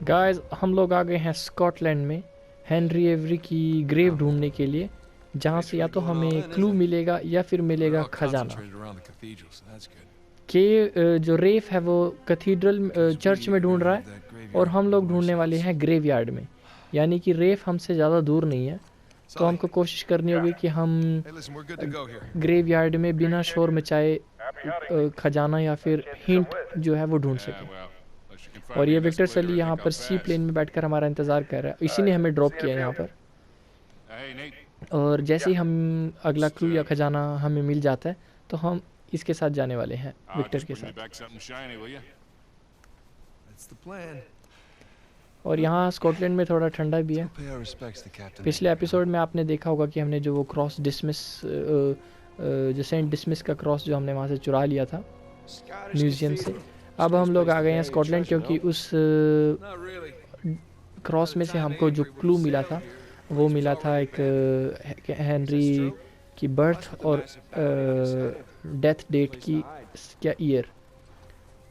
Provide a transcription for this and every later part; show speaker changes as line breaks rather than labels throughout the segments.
Guys हम लोग आ गए हैं स्कॉटलैंड में हेनरी एवरी की ग्रेव ढूंढने के लिए, जहाँ से या तो हमें क्लू मिलेगा या फिर मिलेगा खजाना। के जो रेफ है वो कैथीड्रल चर्च में ढूंढ रहा है और हम लोग ढूंढने वाले हैं ग्रेवयार्ड में, यानी कि रेफ हमसे ज़्यादा दूर नहीं है। तो हमको कोशिश करनी होगी कि हम ग्रेवयार्ड में बिना शोर मचाए खजाना या फिर हिंट जो है वो ढूंढ सकें। और ये विक्टर सली यहाँ पर सी प्लेन में बैठकर हमारा इंतज़ार कर रहा है, इसी ने हमें ड्रॉप किया यहाँ पर। और जैसे ही हम अगला क्लू या खजाना हमें मिल जाता है तो हम इसके साथ जाने वाले हैं, विक्टर के साथ। और यहाँ स्कॉटलैंड में थोड़ा ठंडा भी है। पिछले एपिसोड में आपने देखा होगा कि हमने जो वो क्रॉस डिसमिस जो सेंट डिसमिस का क्रॉस जो हमने वहाँ से चुरा लिया था म्यूज़ियम से। अब हम लोग आ गए हैं स्कॉटलैंड क्योंकि उस क्रॉस में से हमको जो क्लू मिला था वो मिला था एक हेनरी की बर्थ और डेथ डेट की क्या ईयर।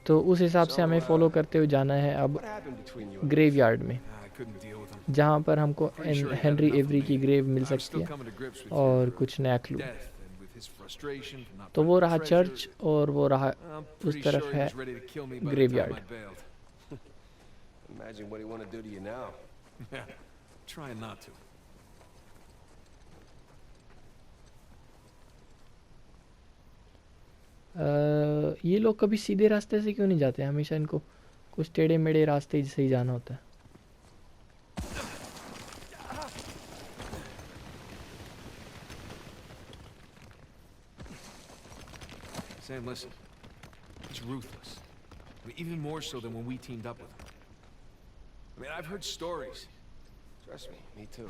तो उस हिसाब से हमें फॉलो करते हुए जाना है अब ग्रेवयार्ड में, जहाँ पर हमको हेनरी एवरी की ग्रेव मिल सकती है और कुछ नया क्लू। तो वो रहा चर्च और वो रहा उस तरफ है graveyard.
Imagine what he want to do to you now.
Yeah, try not to.
ये लोग कभी सीधे रास्ते से क्यों नहीं जाते? हमेशा इनको कुछ टेढ़े मेढ़े रास्ते से ही जाना होता है।
Sam, listen. He's ruthless. I mean, even more so than when we teamed up with him. I mean, I've heard stories.
Trust me, me too.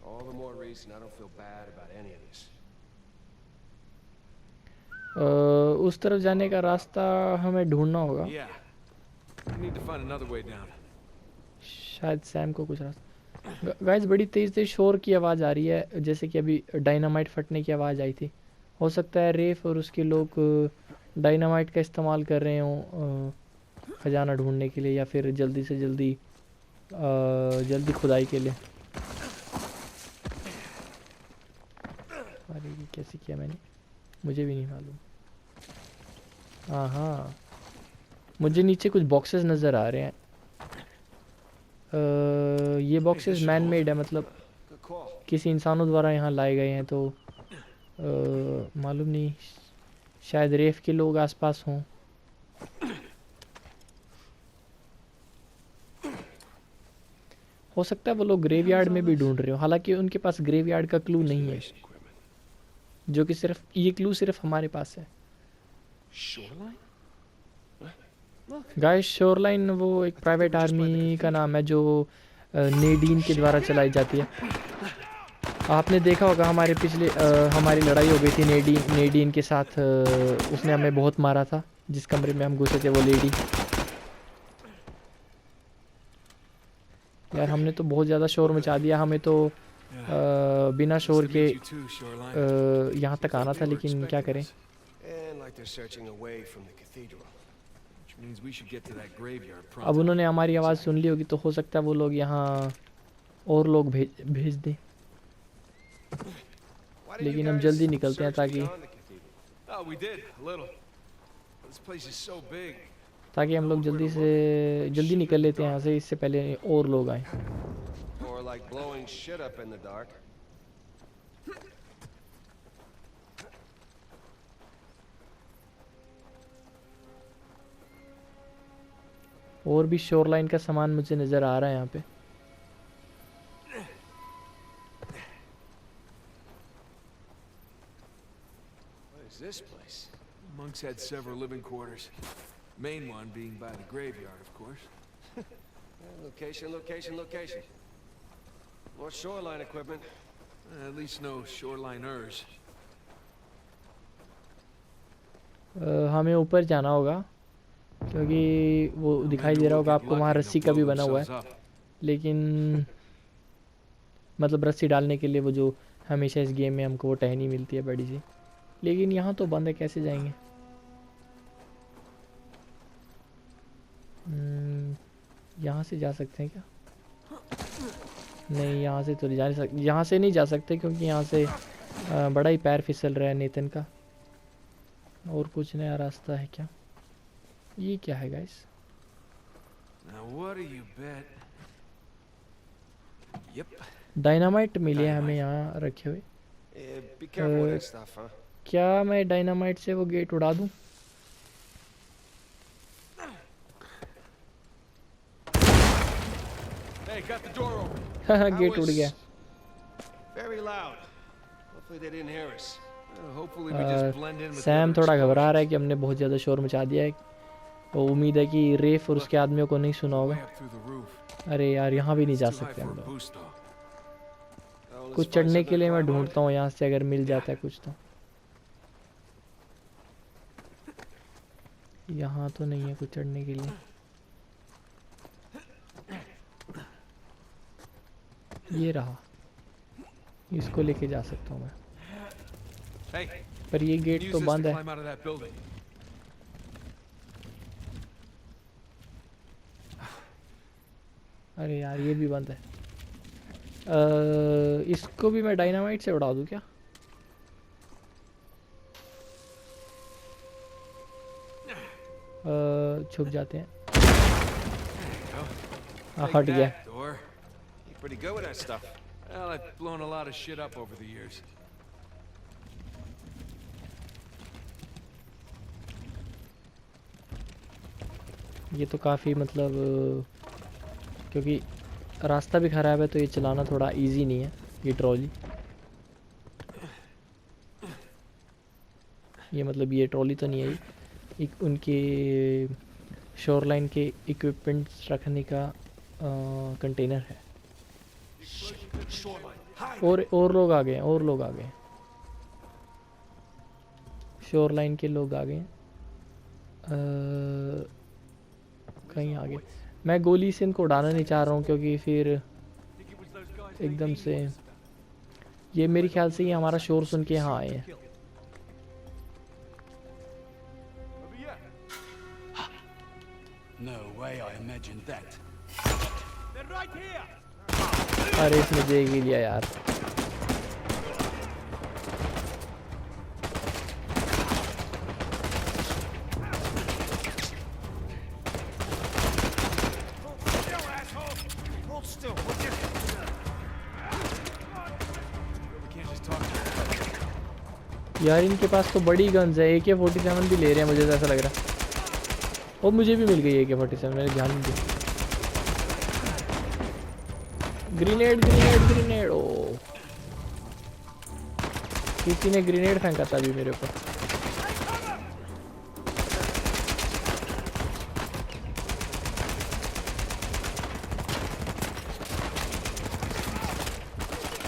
All the more reason I don't feel bad about any of this.
उस तरफ जाने का रास्ता हमें ढूंढना होगा।
Yeah. We need to find another way down.
शायद Sam को कुछ रास्ता। गाइस बड़ी तेज शोर की आवाज़ आ रही है, जैसे कि अभी डायनामाइट फटने की आवाज़ आई थी। हो सकता है रेफ और उसके लोग डायनामाइट का इस्तेमाल कर रहे हों खजाना ढूंढने के लिए, या फिर जल्दी से जल्दी खुदाई के लिए। अरे ये कैसे किया मैंने, मुझे भी नहीं मालूम। हाँ, मुझे नीचे कुछ बॉक्सेस नज़र आ रहे हैं। ये बॉक्सेस मैन मेड है, मतलब किसी इंसानों द्वारा यहाँ लाए गए हैं। तो मालूम नहीं, शायद रेफ के लोग आसपास हों। हो सकता है वो लोग ग्रेवयार्ड में भी ढूंढ रहे हो, हालांकि उनके पास ग्रेवयार्ड का क्लू नहीं है, जो कि सिर्फ ये क्लू सिर्फ हमारे पास है। गाइस शोरलाइन वो एक प्राइवेट आर्मी का नाम है जो नेडीन के द्वारा चलाई जाती है। आपने देखा होगा हमारे पिछले हमारी लड़ाई हो गई थी नेडीन के साथ। उसने हमें बहुत मारा था, जिस कमरे में हम घुसे थे वो लेडी। यार हमने तो बहुत ज़्यादा शोर मचा दिया, हमें तो बिना शोर के यहाँ तक आना था, लेकिन क्या करें। अब उन्होंने हमारी आवाज़ सुन ली होगी, तो हो सकता है वो लोग यहाँ और लोग भेज दें। लेकिन हम जल्दी निकलते हैं ताकि हम लोग जल्दी निकल लेते हैं यहाँ से, इससे पहले और लोग आए। और भी शोरलाइन का सामान मुझे नज़र आ रहा है यहाँ पे।
This place. Monks had several living quarters. Main one being by the graveyard, of course.
Location. More shoreline equipment.
At least no shoreliners.
हमें ऊपर जाना होगा, क्योंकि वो दिखाई दे रहा होगा आपको, वहाँ रस्सी का भी बना हुआ है। लेकिन मतलब रस्सी डालने के लिए वो जो हमेशा इस गेम में हमको वो टहनी मिलती है बड़ी सी। लेकिन यहाँ तो बंद है, कैसे जाएंगे? यहाँ से जा सकते हैं क्या? नहीं, यहाँ से तो नहीं जा सकते, यहाँ से नहीं जा सकते क्योंकि यहाँ से बड़ा ही पैर फिसल रहा है नेतन का। और कुछ नया रास्ता है क्या? ये क्या है guys?
Now what do you bet? Yep.
Dynamite मिले हैं हमें यहाँ रखे हुए।
Yeah, be careful with that stuff, huh?
क्या मैं डायनामाइट से वो गेट उड़ा दूँ?
Hey, got the door open.
Gate उड़ गया।
Very loud. Hopefully they didn't hear us.
Hopefully we just blend in with the
Sam
other
थोड़ा घबरा रहा है
explosions.
कि हमने बहुत ज़्यादा शोर मचा दिया है। वो उम्मीद है कि रेफ और उसके आदमियों को नहीं सुना होगा।
Way up through the roof.
अरे यार, यहाँ भी नहीं जा
Too high
सकते
for
हम
a
लोग।
boost though.
Well, let's
कुछ
find
चढ़ने
something
के लिए
to
मैं
climb on.
ढूंढता हूँ यहाँ से, अगर मिल जाता है कुछ तो। यहाँ तो नहीं है कुछ चढ़ने के लिए। ये रहा, इसको लेके जा सकता हूँ मैं,
Hey,
पर ये गेट
use
तो
this
बंद
to
है।
climb out of that building.
अरे यार, ये भी बंद है। इसको भी मैं डायनामाइट से उड़ा दूँ क्या? छुप जाते हैं।
Take
हट गया।
that, door.
You're pretty good with that stuff.
Well, I've blown a lot of shit up over the years.
ये तो काफ़ी मतलब क्योंकि रास्ता भी ख़राब है तो ये चलाना थोड़ा इजी नहीं है ये ट्रॉली। ये मतलब ये ट्रॉली तो नहीं है, एक उनके शोरलाइन के इक्विपमेंट्स रखने का कंटेनर है। और लोग आ गए हैं, और लोग आ गए हैं। शोरलाइन के लोग आ गए हैं। कहीं आगे मैं गोली से इनको उड़ाना नहीं चाह रहा हूँ क्योंकि फिर एकदम से ये मेरे ख्याल से ये हमारा शोर सुन के यहाँ आए हैं।
No way I imagined that.
अरे इसने देख ही लिया यार।
We can't just talk to her.
यार इनके पास तो बड़ी गन्स है, AK-47 भी ले रहे हैं मुझे तो ऐसा लग रहा है। और मुझे भी मिल गई AK-47, मैंने ध्यान नहीं दिया। ग्रेनेड ग्रेनेड ग्रेनेड, ओ किसी ने ग्रेनेड फेंका था अभी मेरे ऊपर।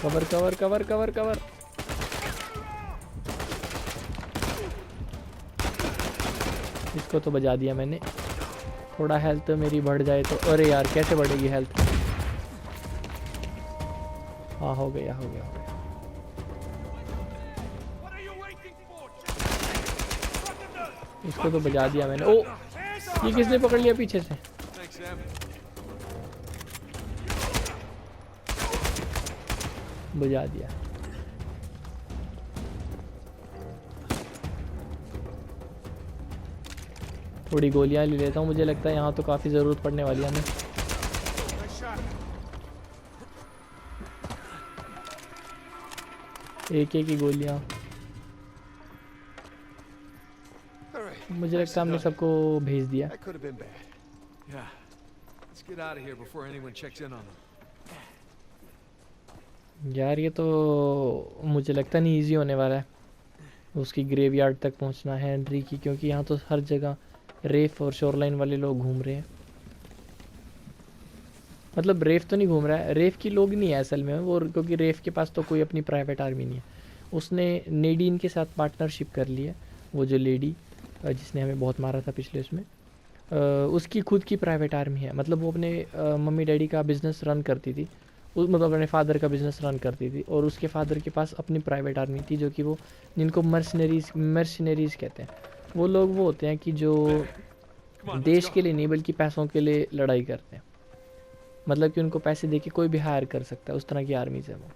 Cover cover cover cover cover. इसको तो बजा दिया मैंने। थोड़ा हेल्थ मेरी बढ़ जाए तो। अरे यार कैसे बढ़ेगी हेल्थ? हाँ हो गया हो गया हो गया। इसको तो बजा दिया मैंने। ओ ये किसने पकड़ लिया पीछे से?
Thanks, Sam.
बुझा दिया। थोड़ी गोलियां ले लेता हूँ, मुझे लगता है यहाँ तो काफ़ी ज़रूरत पड़ने वाली है हमें। AK की गोलियां
All right.
मुझे लगता है हमने सबको भेज दिया।
That could have been bad.
Yeah. Let's get out of here before anyone checks in on them.
यार ये तो मुझे लगता नहीं इजी होने वाला है उसकी ग्रेवयार्ड तक पहुंचना है हेनरी की, क्योंकि यहाँ तो हर जगह रेफ और शोरलाइन वाले लोग घूम रहे हैं। मतलब रेफ तो नहीं घूम रहा है, रेफ की लोग नहीं है असल में वो, क्योंकि रेफ के पास तो कोई अपनी प्राइवेट आर्मी नहीं है। उसने नेडीन के साथ पार्टनरशिप कर ली है, वो जो लेडी जिसने हमें बहुत मारा था पिछले उसमें, उसकी खुद की प्राइवेट आर्मी है। मतलब वो अपने मम्मी डैडी का बिज़नेस रन करती थी, मतलब अपने फादर का बिज़नेस रन करती थी, और उसके फादर के पास अपनी प्राइवेट आर्मी थी जो कि वो जिनको मर्सनरीज़ कहते हैं। वो लोग वो होते हैं कि जो देश के लिए नहीं बल्कि पैसों के लिए लड़ाई करते हैं। मतलब कि उनको पैसे देके कोई भी हायर कर सकता है, उस तरह की आर्मीज है वो।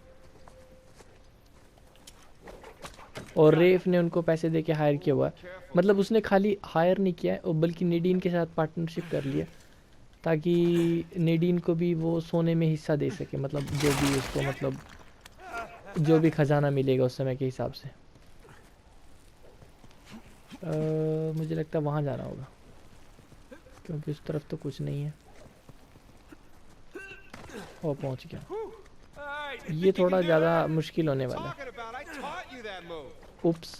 और रेफ ने उनको पैसे देके हायर किया हुआ है। मतलब उसने खाली हायर नहीं किया है, बल्कि नेडीन के साथ पार्टनरशिप कर लिया, ताकि नेडीन को भी वो सोने में हिस्सा दे सके, मतलब जो भी उसको, मतलब जो भी खजाना मिलेगा उस समय के हिसाब से। मुझे लगता है वहाँ जाना होगा, क्योंकि उस तरफ तो कुछ नहीं है। और पहुँच गया। ये थोड़ा ज़्यादा मुश्किल होने वाला है। उप्स,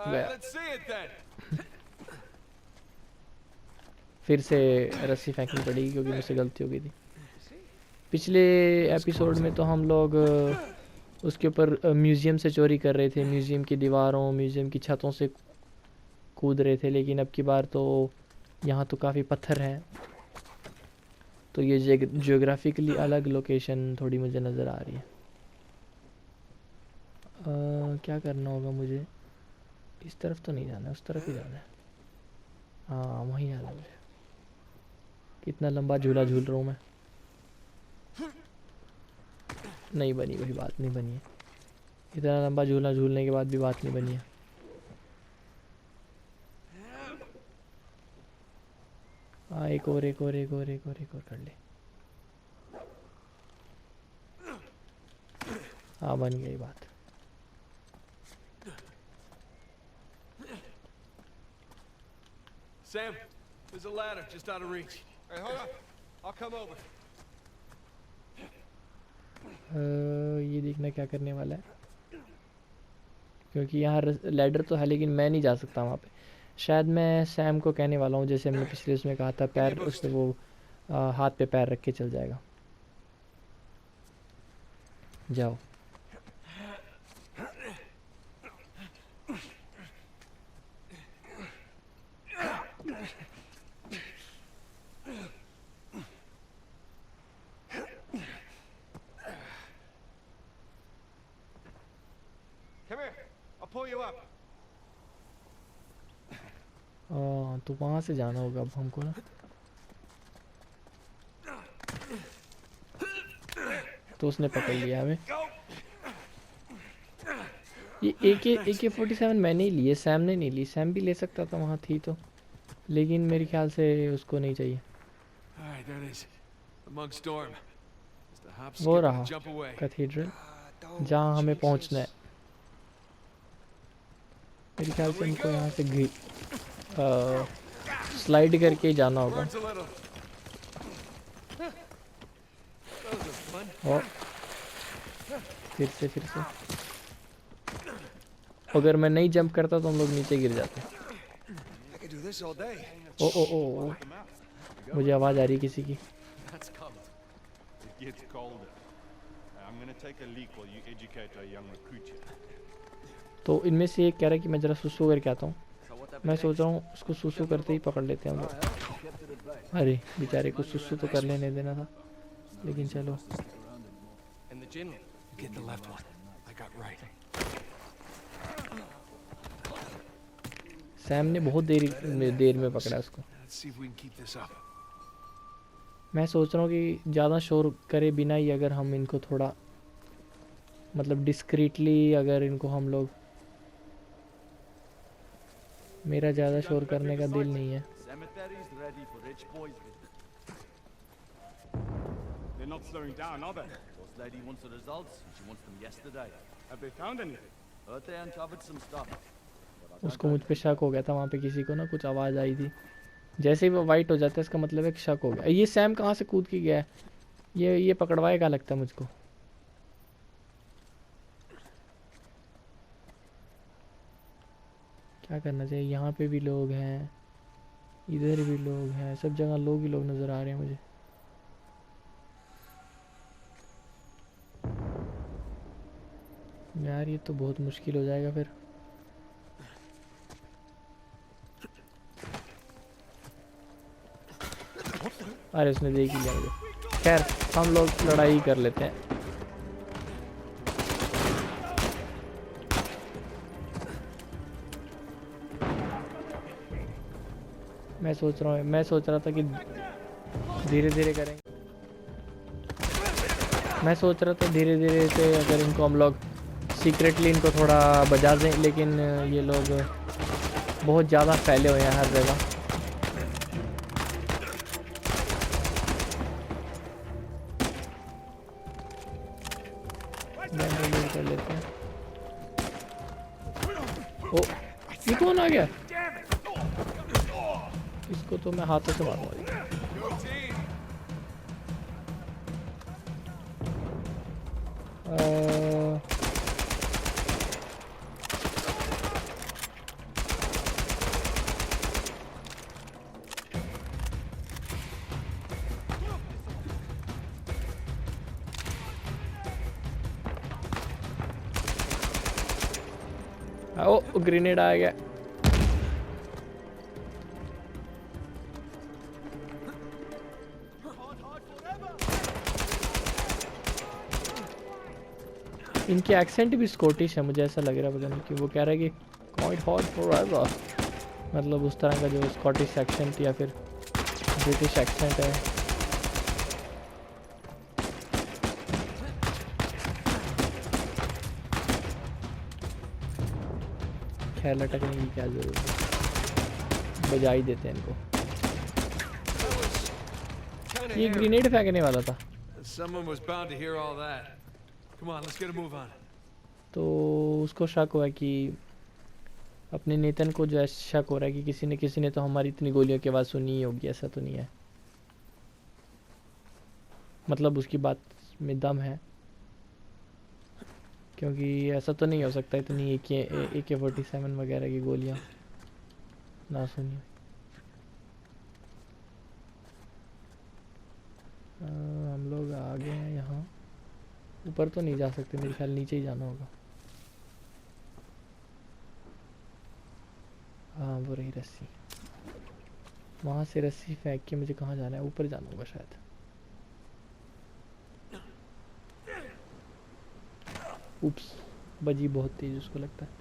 गया। फिर से रस्सी फेंकनी पड़ेगी क्योंकि मुझसे गलती हो गई थी। पिछले एपिसोड में तो हम लोग उसके ऊपर म्यूज़ियम से चोरी कर रहे थे, म्यूज़ियम की दीवारों, म्यूज़ियम की छतों से कूद रहे थे, लेकिन अब की बार तो यहाँ तो काफ़ी पत्थर हैं, तो ये जियोग्राफिकली अलग लोकेशन थोड़ी मुझे नज़र आ रही है। क्या करना होगा मुझे? इस तरफ तो नहीं जाना है, उस तरफ ही जाना है। हाँ, वहीं जाना है मुझे। कितना लंबा झूला झूल रहा हूँ मैं। नहीं बनी, वही बात नहीं बनी है। इतना लंबा झूला झूलने के बाद भी बात नहीं बनी है। हाँ, एक और कर ले। हाँ, बन गई बात।
Sam, there's a ladder just out of reach.
Hey, hold on. I'll come over.
ये देखना क्या करने वाला है, क्योंकि यहाँ लैडर तो है, लेकिन मैं नहीं जा सकता वहाँ पे। शायद मैं सैम को कहने वाला हूँ, जैसे हमने पिछले उसमें कहा था, पैर उस पे वो हाथ पे पैर रख के चल जाएगा। जाओ।
Come here. I'll pull you up.
तो वहाँ से जाना होगा अब हमको ना। तो उसने पकड़ लिया हमें। ये AK-47 मैंने ही ली है, सैम ने नहीं ली। सैम भी ले सकता था, वहाँ थी तो, लेकिन मेरे ख्याल से उसको नहीं चाहिए। वो रहा कैथीड्रल, जहाँ हमें पहुँचना है। मेरे ख्याल से हमको यहाँ से स्लाइड करके ही जाना होगा। और फिर से अगर मैं नहीं जंप करता तो हम लोग नीचे गिर जाते। ओ, मुझे आवाज़ आ रही है किसी की। तो इनमें से एक कह रहा है कि मैं ज़रा सुसु करके आता हूँ। मैं सोच रहा हूँ उसको सुसु करते ही पकड़ लेते हैं हम लोग। अरे बेचारे को सुसु तो कर लेने देना था, लेकिन चलो। सैम ने बहुत देर में पकड़ा उसको। मैं सोच रहा हूँ कि ज़्यादा शोर करे बिना ही अगर हम इनको थोड़ा, मतलब डिस्क्रीटली अगर इनको हम लोग, मेरा ज़्यादा शोर करने का दिल नहीं है। उसको मुझ पे शक हो गया था, वहाँ पे किसी को ना कुछ आवाज़ आई थी। जैसे ही वो वाइट हो जाता है, इसका मतलब है कि शक हो गया। ये सैम कहाँ से कूद के गया है? ये पकड़वाएगा लगता है मुझको। क्या करना चाहिए? यहाँ पे भी लोग हैं, इधर भी लोग हैं, सब जगह लोग ही लोग नज़र आ रहे हैं मुझे। यार ये तो बहुत मुश्किल हो जाएगा फिर। अरे उसने देख ही लिया मुझे। खैर हम लोग लड़ाई कर लेते हैं। मैं सोच रहा था कि धीरे धीरे करेंगे। मैं सोच रहा था धीरे धीरे से अगर इनको हम लोग सीक्रेटली इनको थोड़ा बजा दें, लेकिन ये लोग बहुत ज़्यादा फैले हुए हैं हर जगह। बैंड कर लेते हैं। ओ, ये कौन आ गया? इसको तो मैं हाथों से मारूंगा। ओ, ग्रेनेड आ गया। इनके एक्सेंट भी स्कॉटिश है, मुझे ऐसा लग रहा है, पता नहीं क्यों। वो कह रहा है कि क्वाइट हॉट फॉरएवर, मतलब उस तरह का जो स्कॉटिश एक्सेंट या फिर ब्रिटिश एक्सेंट है। खैर लटकने की क्या जरूरत है, बजा ही देते हैं इनको। ये ग्रेनेड फेंकने वाला था।
Someone was bound to hear all that. Come on, let's get a move on.
तो उसको शक हुआ कि अपने नेतन को जो है शक हो रहा है कि किसी ने तो हमारी इतनी गोलियों की आवाज़ सुनी ही होगी। ऐसा तो नहीं है, मतलब उसकी बात में दम है, क्योंकि ऐसा तो नहीं हो सकता इतनी AK-47 वगैरह की गोलियां ना सुनी। हम लोग आ गए हैं यहाँ। ऊपर तो नहीं जा सकते, मेरे ख्याल नीचे ही जाना होगा। हाँ वो रही रस्सी, वहाँ से रस्सी फेंक के मुझे कहाँ जाना है? ऊपर जाना होगा शायद। उप्स, बजी बहुत तेज उसको लगता है।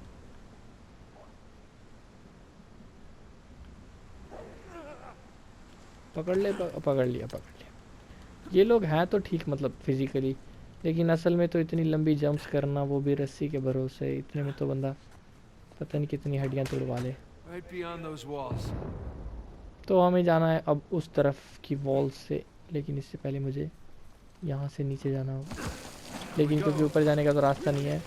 पकड़ लिया। ये लोग हैं तो ठीक, मतलब फिजिकली, लेकिन असल में तो इतनी लंबी जंप्स करना, वो भी रस्सी के भरोसे, इतने में तो बंदा पता नहीं कितनी हड्डियां तोड़वा ले।
Right beyond those walls.
तो हमें जाना है अब उस तरफ की वॉल से, लेकिन इससे पहले मुझे यहाँ से नीचे जाना होगा। लेकिन क्योंकि ऊपर जाने का तो रास्ता नहीं है,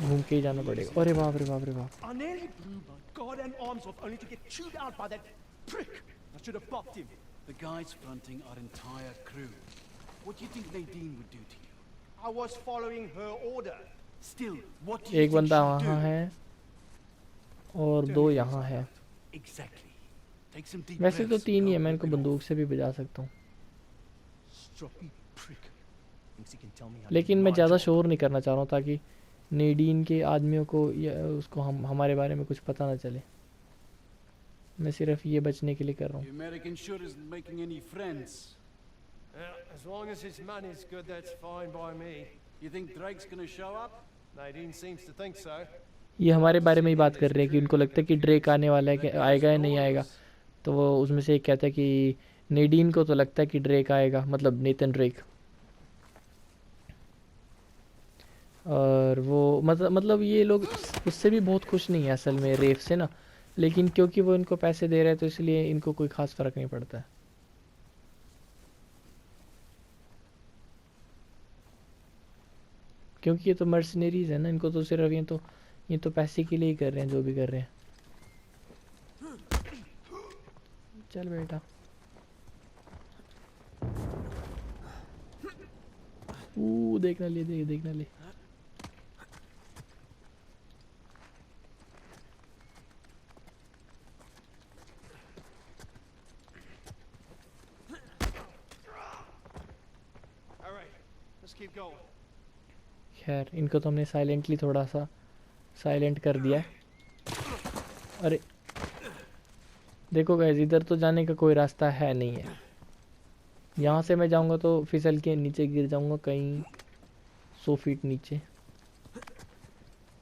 घूम के ही जाना पड़ेगा। अरे बाप रे बाप रे बाप।
Our nearly blew my goddamn arms off only to get chewed out by that prick. I should have popped him.
The guy's fronting our entire crew. What do you think Nadine would do to you?
I was following her order.
Still, what do you
एक
think
बंदा
she'll
वहाँ
do?
है और दो यहाँ है।
Exactly. Take some deep
वैसे तो
breaths.
3 ही है,
Calm
मैं इनको
everyone
बंदूक से भी बजा सकता हूँ।
Stroppy prick. Thinks he can tell me how to
लेकिन
do
मैं
my
ज़्यादा
job.
शोर नहीं करना चाह रहा हूँ, ताकि नेडीन के आदमियों को या उसको हमारे बारे में कुछ पता ना चले। मैं सिर्फ ये बचने के लिए कर रहा हूँ।
The American sure isn't making any friends.
As long as his money's good, that's fine by me.
You think Drake's gonna show up?
Nadine seems to think so.
ये हमारे बारे में ही बात कर रहे हैं कि उनको लगता है कि ड्रेक आने वाला है, कि आएगा या नहीं आएगा। तो वो उसमें से एक कहता है कि नेडीन को तो लगता है कि ड्रेक आएगा, मतलब नेथन ड्रेक। और वो मतलब ये लोग उससे भी बहुत खुश नहीं है असल में, रेफ से ना, लेकिन क्योंकि वो इनको पैसे दे रहे हैं तो इसलिए इनको कोई ख़ास फ़र्क नहीं पड़ता है। क्योंकि ये तो मर्सनरीज है ना, इनको तो सिर्फ ये तो पैसे के लिए ही कर रहे हैं जो भी कर रहे हैं। चल बेटा। देखना ले, देखना ले।
All right, let's keep going.
खैर इनको तो हमने साइलेंटली थोड़ा सा साइलेंट कर दिया है। अरे देखो गाइस, इधर तो जाने का कोई रास्ता है नहीं है। यहाँ से मैं जाऊँगा तो फिसल के नीचे गिर जाऊँगा कहीं 100 फीट नीचे।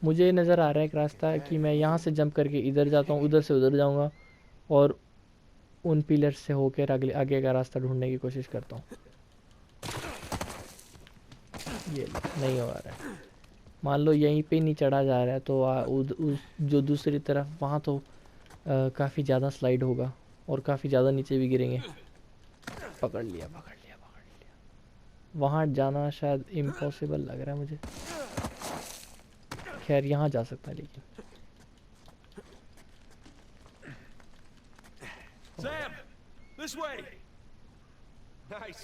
मुझे नज़र आ रहा है एक रास्ता कि मैं यहाँ से जंप करके इधर जाता हूँ, उधर से उधर जाऊँगा और उन पिलर से होकर आगे का रास्ता ढूंढने की कोशिश करता हूँ। ये लो, नहीं हो रहा है। मान लो यहीं पे नहीं चढ़ा जा रहा है तो जो दूसरी तरफ वहाँ तो काफ़ी ज़्यादा स्लाइड होगा और काफ़ी ज़्यादा नीचे भी गिरेंगे। पकड़ लिया पकड़ लिया पकड़ लिया। वहाँ जाना शायद इम्पॉसिबल लग रहा है मुझे। खैर यहाँ जा सकता है लेकिन।
Sam, this way. Nice.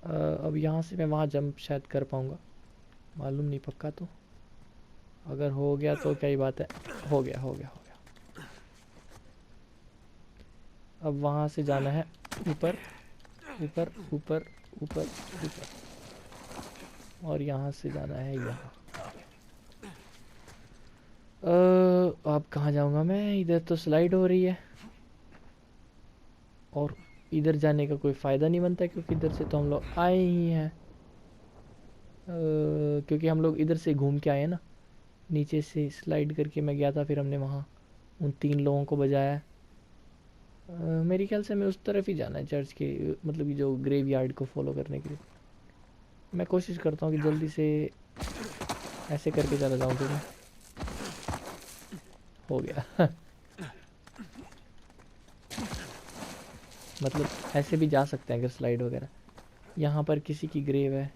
अब यहाँ से मैं वहाँ जंप शायद कर पाऊँगा, मालूम नहीं पक्का। तो अगर हो गया तो क्या ही बात है। हो गया हो गया हो गया। अब वहाँ से जाना है ऊपर ऊपर ऊपर ऊपर ऊपर, और यहाँ से जाना है यहाँ। अब कहाँ जाऊँगा मैं? इधर तो स्लाइड हो रही है और इधर जाने का कोई फ़ायदा नहीं बनता क्योंकि इधर से तो हम लोग आए ही हैं। क्योंकि हम लोग इधर से घूम के आए ना, नीचे से स्लाइड करके मैं गया था, फिर हमने वहाँ उन 3 लोगों को बजाया। मेरे ख्याल से हमें उस तरफ ही जाना है, चर्च के मतलब कि जो ग्रेवयार्ड को फॉलो करने के लिए। मैं कोशिश करता हूँ कि जल्दी से ऐसे करके चला जाऊँ। तो हो गया। मतलब ऐसे भी जा सकते हैं अगर स्लाइड वगैरह। यहाँ पर किसी की ग्रेव है,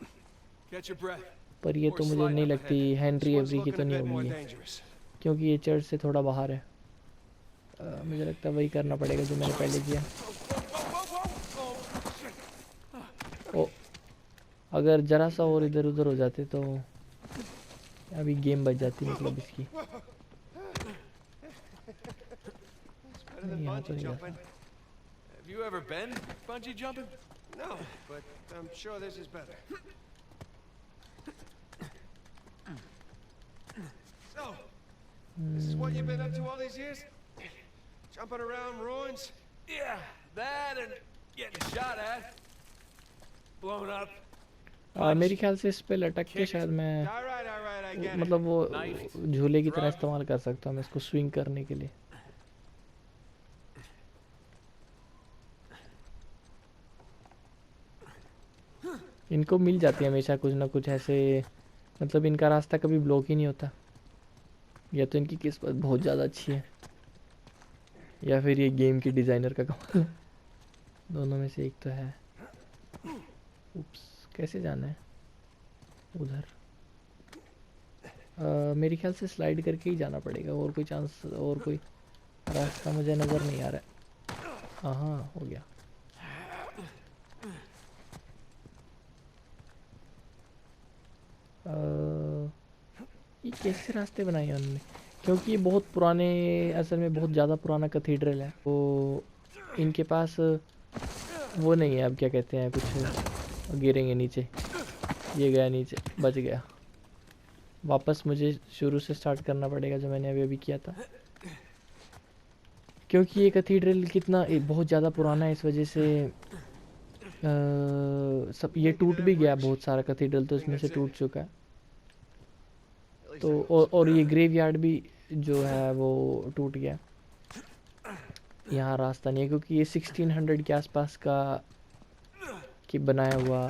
Catch your breath.
पर ये तो मुझे नहीं लगती हेनरी
This one's
एवरी की
looking
तो
a
नहीं
bit more
होगी ये,
dangerous.
क्योंकि ये चर्च से थोड़ा बाहर है। मुझे लगता है वही करना पड़ेगा जो मैंने पहले किया। ओ, अगर ज़रा सा और इधर उधर हो जाते तो अभी गेम बच जाती मतलब इसकी।
Better than
यहाँ तो
bungee
नहीं जा
jumping.
Have you ever been bungee jumping?
No, but I'm sure this is better. So, this is what you've been up to all these years? Jumping around ruins?
Yeah, that and getting shot at, blown up.
मेरे ख्याल से इस पे लटक के शायद मैं
All right, I get it.
मतलब वो झूले की तरह इस्तेमाल कर सकता हूँ मैं इसको स्विंग करने के लिए। इनको मिल जाती है हमेशा कुछ ना कुछ ऐसे, मतलब इनका रास्ता कभी ब्लॉक ही नहीं होता। या तो इनकी किस्मत बहुत ज़्यादा अच्छी है या फिर ये गेम की डिज़ाइनर का कमाल है। दोनों में से एक तो है। उप्स, कैसे जाना है उधर? मेरे ख्याल से स्लाइड करके ही जाना पड़ेगा, और कोई चांस और कोई रास्ता मुझे नज़र नहीं आ रहा है। हाँ हो गया। ये कैसे रास्ते बनाए हैं उन्होंने? क्योंकि ये बहुत पुराने, असल में बहुत ज़्यादा पुराना कैथेड्रल है, तो इनके पास वो नहीं है। अब क्या कहते हैं, कुछ गिरेंगे नीचे। ये गया नीचे, बच गया। वापस मुझे शुरू से स्टार्ट करना पड़ेगा जो मैंने अभी अभी किया था, क्योंकि ये कैथेड्रल कितना बहुत ज़्यादा पुराना है, इस वजह से सब ये टूट भी गया। बहुत सारा कैथेड्रल तो इसमें से टूट चुका है। तो और ये ग्रेवयार्ड भी जो है वो टूट गया। यहाँ रास्ता नहीं है क्योंकि ये 1600 के आसपास का कि बनाया हुआ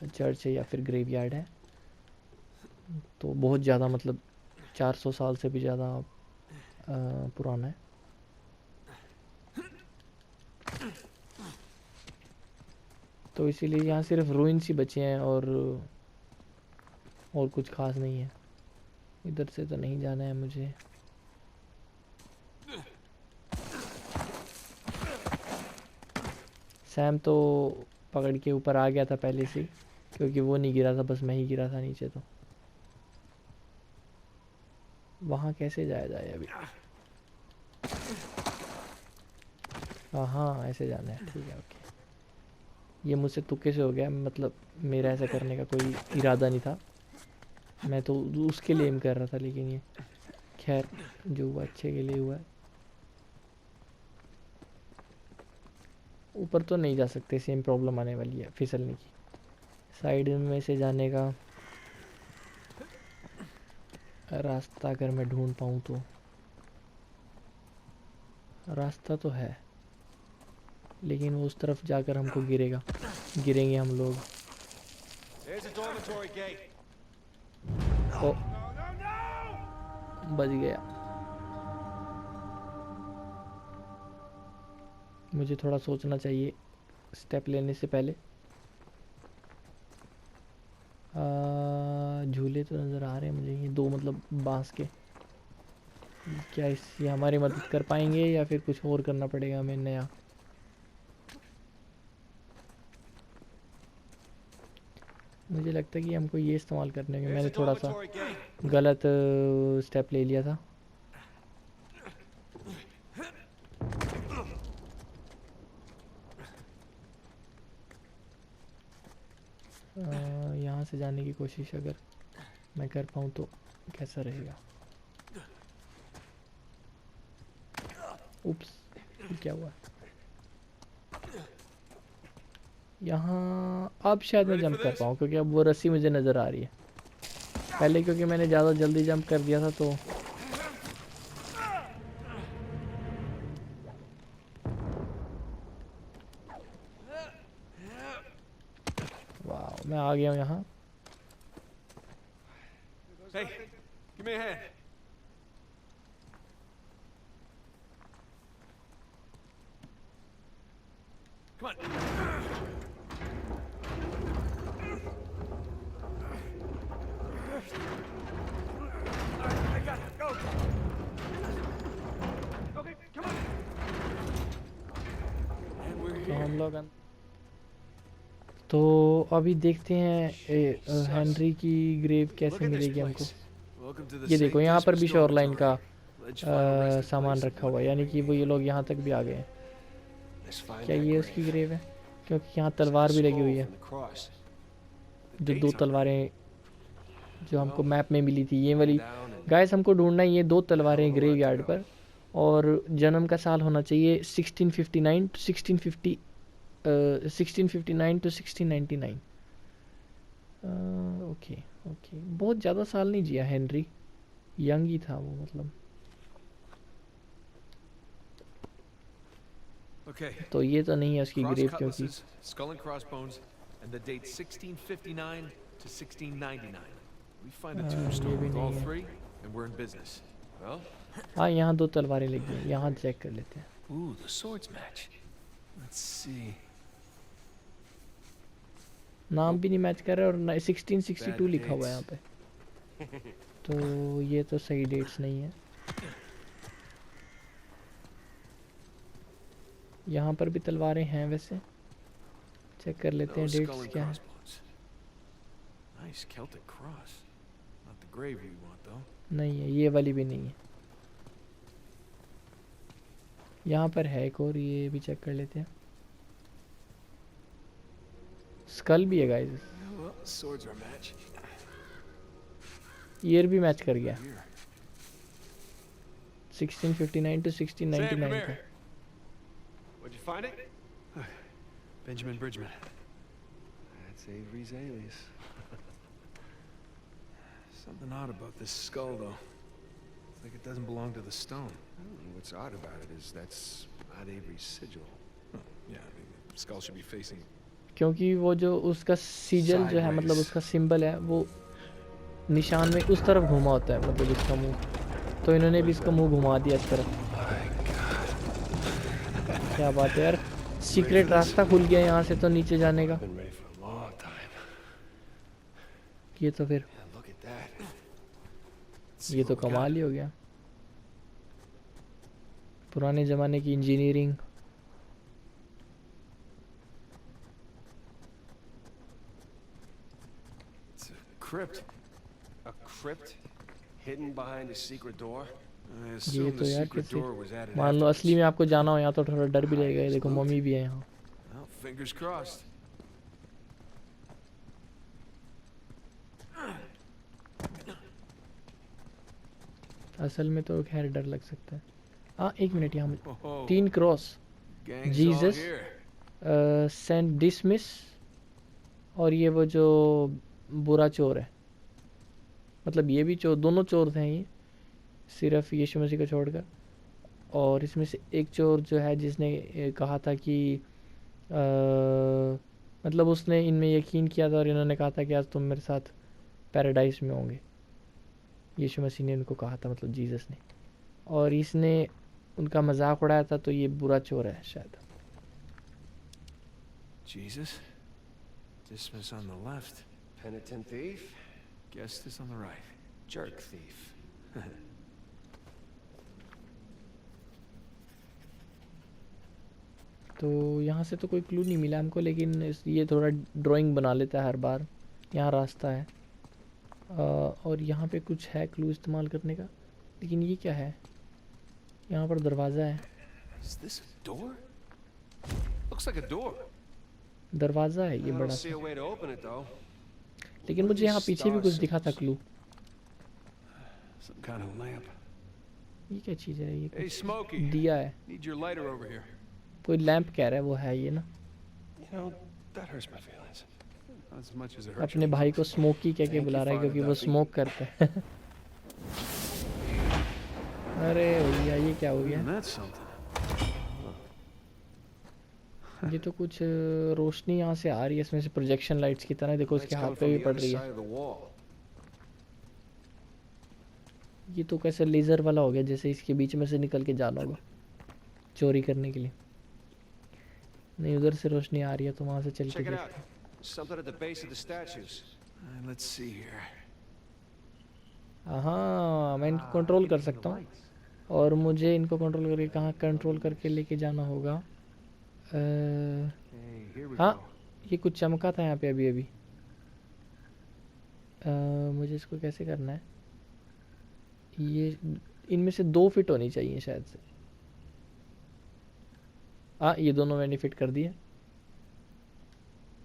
चर्च है या फिर ग्रेवयार्ड है। तो बहुत ज़्यादा मतलब 400 साल से भी ज़्यादा पुराना है। तो इसीलिए यहाँ सिर्फ रूइंस ही बचे हैं और कुछ खास नहीं है। इधर से तो नहीं जाना है मुझे। सैम तो पकड़ के ऊपर आ गया था पहले से, क्योंकि वो नहीं गिरा था, बस मैं ही गिरा था नीचे। तो वहाँ कैसे जाया जाए अभी? हाँ ऐसे जाना है, ठीक है ओके। ये मुझसे तुक्के से हो गया, मतलब मेरा ऐसा करने का कोई इरादा नहीं था, मैं तो उसके लिए एम कर रहा था। लेकिन ये खैर जो हुआ अच्छे के लिए हुआ है। ऊपर तो नहीं जा सकते, सेम प्रॉब्लम आने वाली है फिसलने की। साइड में से जाने का रास्ता अगर मैं ढूंढ पाऊँ तो। रास्ता तो है लेकिन वो उस तरफ जाकर हमको गिरेंगे हम लोग।
There's a dormitory gate.
ओ बच गया। मुझे थोड़ा सोचना चाहिए स्टेप लेने से पहले। झूले तो नज़र आ रहे हैं मुझे, ये दो मतलब बांस के। क्या इससे हमारी मदद कर पाएंगे या फिर कुछ और करना पड़ेगा हमें नया? मुझे लगता है कि हमको ये इस्तेमाल करने के, मैंने थोड़ा सा गलत स्टेप ले लिया था। यहाँ से जाने की कोशिश अगर मैं कर पाऊँ तो कैसा रहेगा? उप्स, क्या हुआ? यहाँ अब शायद मैं जंप कर पाऊँ क्योंकि अब वो रस्सी मुझे नज़र आ रही है। पहले क्योंकि मैंने ज़्यादा जल्दी जंप कर दिया था तो वाह, मैं आ गया हूँ यहाँ।
Hey, give me a hand. Come on.
I got it. Go. Okay, come on.
And we're
तो
here.
हम लोग तो अभी देखते हैं हेनरी की ग्रेव
Look
कैसे
at this
मिलेगी हमको।
place. Welcome to the
ये देखो
St.
यहाँ पर भी
Dismas
शोरलाइन का
Dormitory. Let's find a resting
सामान
place
रखा
and
हुआ है, यानी कि वो ये लोग यहाँ तक भी आ गए हैं।
Let's find
क्या
that
ये
grave.
उसकी ग्रेव है? क्योंकि यहाँ
It's got
तलवार
a
भी लगी
skull
हुई है,
from the cross.
जो दो
date's on it.
तलवारें जो हमको मैप में मिली थी, ये वाली।
Down and
गाइस हमको ढूंढना है ये दो तलवारें ग्रेव यार्ड पर, और जन्म का साल होना चाहिए 1659 to 1650 1659 to 1699। ओके ओके, बहुत ज़्यादा साल नहीं जिया हेनरी, यंग ही था वो मतलब।
Okay.
तो ये तो नहीं है उसकी
Cross
ग्रेव क्योंकि
cutlasses, skull and crossbones, and the date 1659 to 1699. We find a
ये
tombstone
भी
with all
नहीं है।
three, and we're in business.
well,
हाँ यहाँ दो तलवारें लगी हैं, यहाँ चेक कर लेते हैं।
ooh, the swords match. Let's see.
नाम भी नहीं मैच कर रहा, और 1662 लिखा हुआ है यहाँ पे, तो ये तो सही डेट्स नहीं है। यहाँ पर भी तलवारें हैं वैसे, चेक कर लेते हैं
No skull
डेट्स
and
क्या है।
crossbones. Nice Celtic cross. Not the grave you want though.
नहीं है, ये वाली भी नहीं है। यहाँ पर है एक और, ये भी चेक कर लेते हैं। स्कल भी है guys,
Well, swords are a match.
Year भी मैच कर गया,
Here.
1659 to 1699 का।
What'd you find it?
Benjamin Bridgman.
That's Avery's alias.
Something odd about this skull though. It's like it doesn't belong to the stone.
What's odd about it is that's not Avery's sigil.
Yeah, I mean, the skull should be facing.
क्योंकि वो जो उसका सीजल जो है, मतलब उसका symbol है, वो निशान में उस तरफ घुमा होता है, मतलब इसका मुंह, तो इन्होंने भी इसका मुंह घुमा दिया इस तरफ। क्या बात है यार, सीक्रेट रास्ता खुल गया यहाँ से तो नीचे जाने का।
Been ready for a long time.
ये तो फिर
Yeah, look at that.
ये तो कमाल ही हो गया, पुराने ज़माने की engineering.
It's a crypt.
A crypt hidden behind a secret door.
I
ये
assume
तो
the
यार
secret
किसी,
door was added
मान लो असली में
afterwards.
आपको जाना हो यहाँ तो थोड़ा डर भी लगेगा। ये देखो मम्मी भी है यहाँ।
Well, fingers crossed.
असल में तो खैर डर लग सकता है। हाँ एक मिनट, यहाँ मुझे
Oh,
3 cross,
gang's all
Jesus.
here.
Saint Dismas, और ये वो जो बुरा चोर है, मतलब ये भी चोर, दोनों चोर थे ये, सिर्फ यीशु मसीह को छोड़कर। और इसमें से एक चोर जो है जिसने कहा था कि मतलब उसने इनमें यकीन किया था और इन्होंने कहा था कि आज तुम मेरे साथ पैराडाइज में होंगे। यीशु मसीह ने उनको कहा था, मतलब जीसस ने, और इसने उनका मजाक उड़ाया था, तो ये बुरा चोर है शायद।
Jesus? Dismas on the left.
Penitent thief?
Guest is on the right.
Jerk thief.
तो यहाँ से तो कोई क्लू नहीं मिला हमको, लेकिन ये थोड़ा ड्राइंग बना लेता है हर बार। यहाँ रास्ता है और यहाँ पे कुछ है क्लू इस्तेमाल करने का, लेकिन ये क्या है? यहाँ पर दरवाज़ा है।
Is this a door? Looks like a door.
दरवाज़ा है ये
I
बड़ा
don't see
सा,
a way to open it though.
लेकिन मुझे यहाँ पीछे भी कुछ दिखा था clue.
Some kind of lamp.
ये क्या चीज़ है? ये
Hey,
कुछ
Smokey.
दिया है,
Need your lighter over here.
कोई लैंप कह रहा है, वो है ये ना।
You know, that hurts my feelings.
Not as much as it hurts
अपने
your
भाई को
emotions.
स्मोकी कह के बुला रहा है क्योंकि वो स्मोक करता है। अरे भैया ये क्या हो गया?
And that's something.
ये तो कुछ रोशनी यहाँ से आ रही है, इसमें से प्रोजेक्शन लाइट्स की तरह। देखो इसके
Light's
हाथ
coming
पे
from
भी
the
पड़
other
रही है।
side of the wall.
ये तो कैसे लेज़र वाला हो गया, जैसे इसके बीच में से निकल के जाना होगा चोरी करने के लिए। नहीं, उधर से रोशनी आ रही है तो वहाँ से चल के
Check it out.
देखते हैं।
Something at the base of the statues.
Let's see here.
हाँ, मैं इनको कंट्रोल कर सकता हूँ, और मुझे इनको कंट्रोल करके कहाँ कंट्रोल करके लेके जाना होगा?
Hey, here we
हाँ,
go.
ये कुछ चमका था यहाँ पे अभी अभी। मुझे इसको कैसे करना है? ये इनमें से 2 फिट होनी चाहिए शायद से। हाँ, ये दोनों मैंने फिट कर दिए।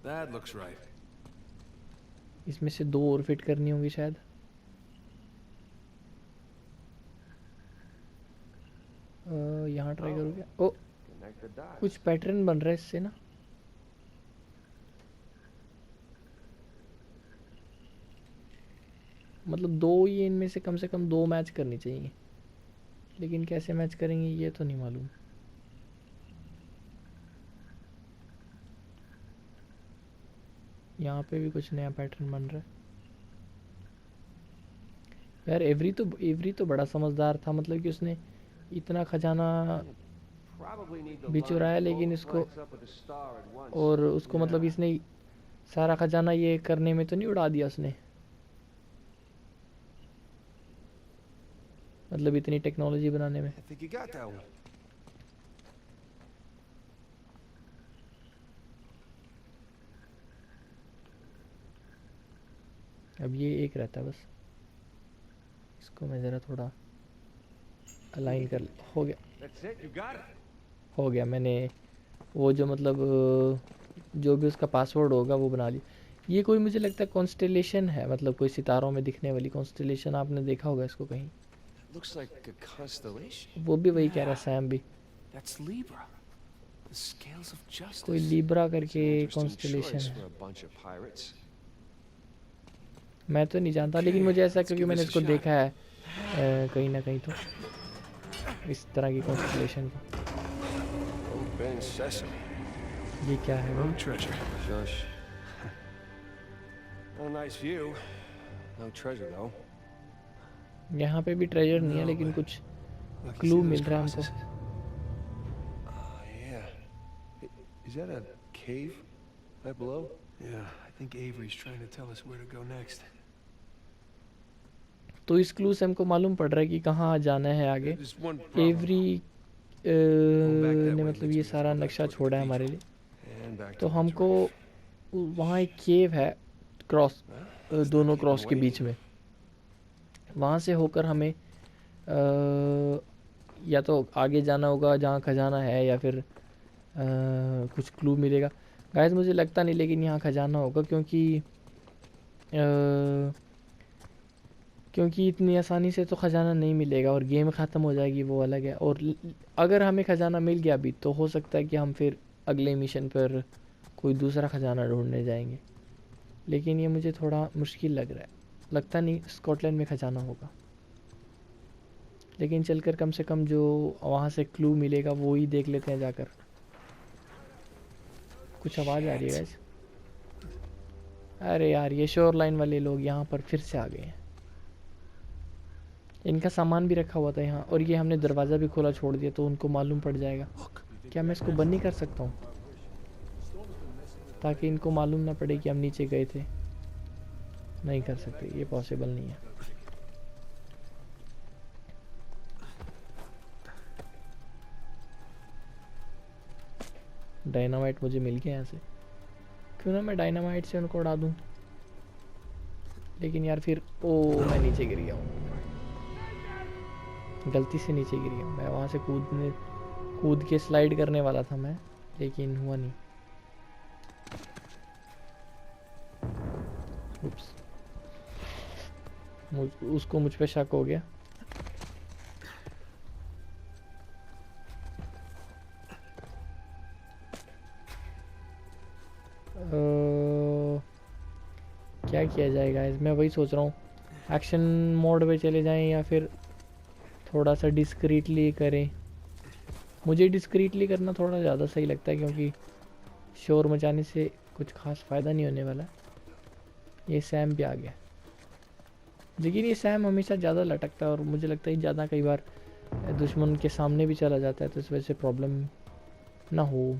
That looks right.
इसमें से 2 और फिट करनी होंगी शायद। यहाँ ट्राई करूँ क्या? ओ,
Connect the dots.
कुछ पैटर्न बन रहा है इससे ना। मतलब 2 ये इनमें से कम 2 मैच करनी चाहिए, लेकिन कैसे मैच करेंगे ये तो नहीं मालूम। यहाँ पे भी कुछ नया पैटर्न बन रहा है। यार एवरी तो बड़ा समझदार था, मतलब कि उसने इतना खजाना
Probably need the
भी
line
चुराया,
both
लेकिन इसको
lights up with a star at once.
और उसको मतलब इसने सारा खजाना ये करने में तो नहीं उड़ा दिया उसने? मतलब इतनी टेक्नोलॉजी बनाने में।
I think you got that one.
अब ये एक रहता है बस, इसको मैं ज़रा थोड़ा अलाइन कर हो गया।
That's it. You got it.
हो गया, मैंने वो जो मतलब जो भी उसका पासवर्ड होगा वो बना लिया। ये कोई मुझे लगता है कॉन्स्टेलेशन है, मतलब कोई सितारों में दिखने वाली कॉन्स्टेलेशन। आपने देखा होगा इसको कहीं?
Looks like a constellation.
वो भी वही कह रहा है सैम भी,
That's Libra. The scales of justice.
कोई लीब्रा
It's an
करके
interesting
कॉन्स्टेलेशन
choice
है।
for a bunch of pirates.
मैं तो नहीं जानता, लेकिन मुझे ऐसा,
Let's
क्योंकि
give
मैंने
this a
इसको
shot.
देखा है कहीं ना कहीं, तो इस तरह की कॉन्स्टेलेशन को।
Open sesame.
ये क्या है
No
भाई?
treasure.
Shush. A nice view. No treasure though.
यहाँ पे भी ट्रेजर नहीं है,
No,
लेकिन
but-
कुछ
Look, you
clue
see those
मिल रहा है हमको।
crosses?
Oh yeah. Is that a cave right below?
Yeah, I think Avery's trying to tell us where to go next.
तो इस क्लू से हमको मालूम पड़ रहा है कि कहाँ जाना है आगे।
There's one problem.
Every
that
ने
way
मतलब
leads
ये
me
सारा
to go back
नक्शा
toward the
छोड़ा है हमारे लिए।
And back
तो
towards
हमको
Reef.
वहाँ एक केव है क्रॉस,
Well,
दोनों
keep
क्रॉस
them
के
waiting.
बीच में। वहाँ से होकर हमें या तो आगे जाना होगा जहाँ खजाना है, या फिर कुछ क्लू मिलेगा। गाइस मुझे लगता नहीं, लेकिन यहाँ खजाना होगा, क्योंकि इतनी आसानी से तो ख़जाना नहीं मिलेगा और गेम ख़त्म हो जाएगी, वो अलग है। और अगर हमें ख़जाना मिल गया भी तो हो सकता है कि हम फिर अगले मिशन पर कोई दूसरा ख़जाना ढूंढने जाएंगे, लेकिन ये मुझे थोड़ा मुश्किल लग रहा है। लगता नहीं स्कॉटलैंड में ख़जाना होगा, लेकिन चलकर कम से कम जो वहाँ से क्लू मिलेगा वो ही देख लेते हैं जाकर। कुछ आवाज़ आ रही है गाइस। अरे यार ये शोर लाइन वाले लोग यहाँ पर फिर से आ गए हैं। इनका सामान भी रखा हुआ था यहाँ, और ये हमने दरवाज़ा भी खोला छोड़ दिया, तो उनको मालूम पड़ जाएगा। क्या मैं इसको बंद नहीं कर सकता हूँ, ताकि इनको मालूम ना पड़े कि हम नीचे गए थे? नहीं कर सकते, ये पॉसिबल नहीं है। डायनामाइट मुझे मिल गया यहाँ से, क्यों ना मैं डायनामाइट से उनको उड़ा दूँ। लेकिन यार फिर मैं नीचे गिर गया हूँ, गलती से नीचे गिर गया। मैं वहाँ से कूद के स्लाइड करने वाला था मैं, लेकिन हुआ नहीं। उप्स, उसको मुझ पे शक हो गया। क्या किया जाएगा? मैं वही सोच रहा हूँ, एक्शन मोड पे चले जाएं या फिर थोड़ा सा डिस्क्रीटली करें। मुझे डिस्क्रीटली करना थोड़ा ज़्यादा सही लगता है, क्योंकि शोर मचाने से कुछ खास फ़ायदा नहीं होने वाला। ये सैम भी आ गया, लेकिन ये सैम हमेशा ज़्यादा लटकता है, और मुझे लगता है ज़्यादा कई बार दुश्मन के सामने भी चला जाता है, तो इस वजह से प्रॉब्लम ना हो।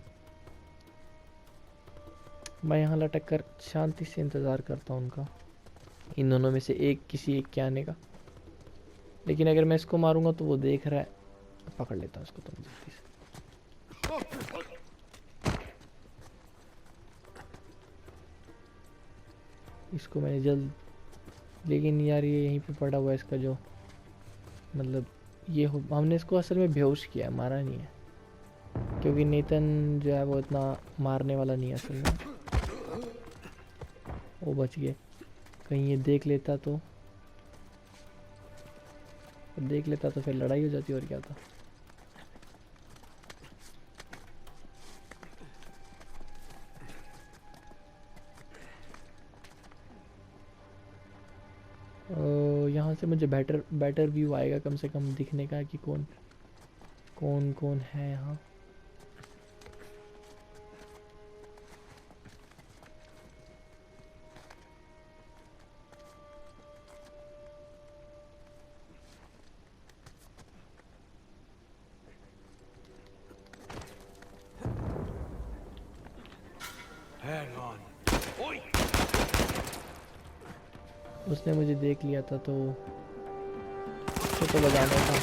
मैं यहाँ लटक कर शांति से इंतज़ार करता हूँ उनका, इन दोनों में से किसी एक के आने का। लेकिन अगर मैं इसको मारूंगा तो वो देख रहा है, पकड़ लेता हूँ इसको तो जल्दी से। इसको मैंने जल्द, लेकिन यार ये यहीं पे पड़ा हुआ है इसका जो, मतलब ये हमने इसको असल में बेहोश किया, मारा नहीं है, क्योंकि नेतन जो है वो इतना मारने वाला नहीं है असल में। वो बच गए, कहीं ये देख लेता तो फिर लड़ाई हो जाती, और क्या था। यहाँ से मुझे बेटर व्यू आएगा कम से कम दिखने का कि कौन है यहाँ। उसने मुझे देख लिया था, तो उसको तो बजाना था।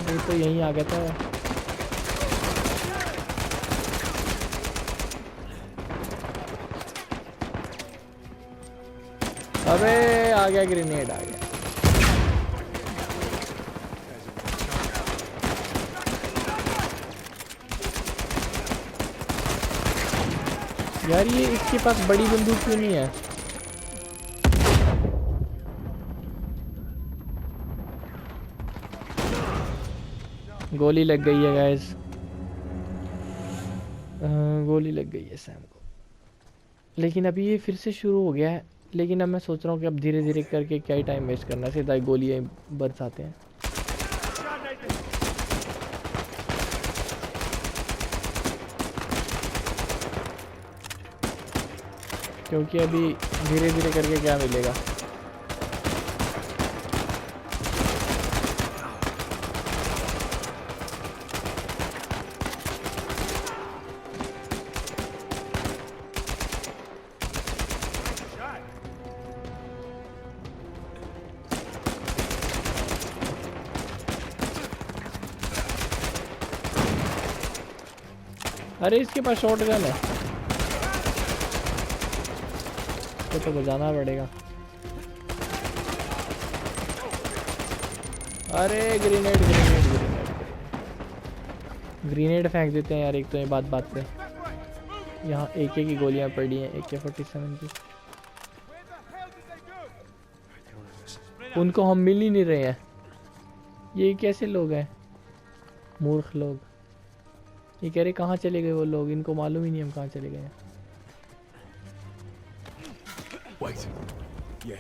वो तो यहीं आ गया था। अबे आ गया, ग्रेनेड आ गया। यार ये इसके पास बड़ी बंदूक क्यों नहीं है? गोली लग गई है गाइस, गोली लग गई है सैम को। लेकिन अभी ये फिर से शुरू हो गया है, लेकिन अब मैं सोच रहा हूँ कि अब धीरे धीरे करके क्या ही टाइम वेस्ट करना, सीधा गोलियाँ बरसाते हैं। क्योंकि अभी धीरे धीरे करके क्या मिलेगा। अरे इसके पास शॉटगन है, तो बजाना पड़ेगा। अरे ग्रेनेड फेंक देते हैं यार एक तो, ये बात पे। यहाँ AK की गोलियां पड़ी हैं, AK-47 की। उनको हम मिल ही नहीं रहे हैं। ये कैसे लोग हैं, मूर्ख लोग। ये कह रहे कहाँ चले गए वो लोग, इनको मालूम ही नहीं हम कहाँ चले गए हैं।
Wait. Yeah.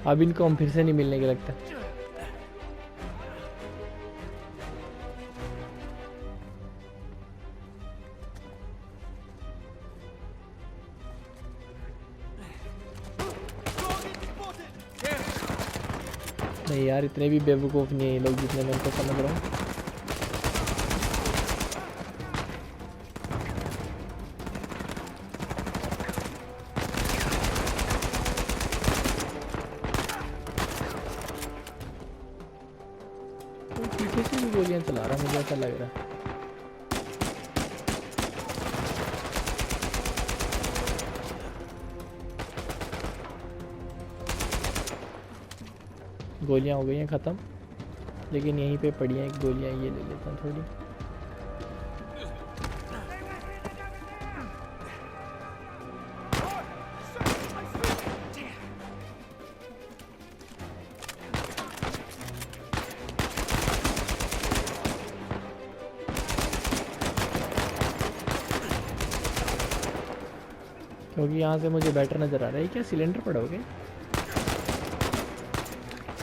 अब इनको हम फिर से नहीं मिलने के लगता। नहीं यार, इतने भी बेवकूफ़ नहीं है ये लोग जितने मैं उनको समझ रहा हूँ। तो पीछे से भी गोलियां चला रहा है, मुझे ऐसा लग रहा है। गोलियां हो गई हैं ख़त्म, लेकिन यहीं पे पड़ी हैं गोलियां, ये ले लेता हूँ थोड़ी। क्योंकि यहाँ से मुझे बेटर नज़र आ रहा है। क्या सिलेंडर पड़ोगे?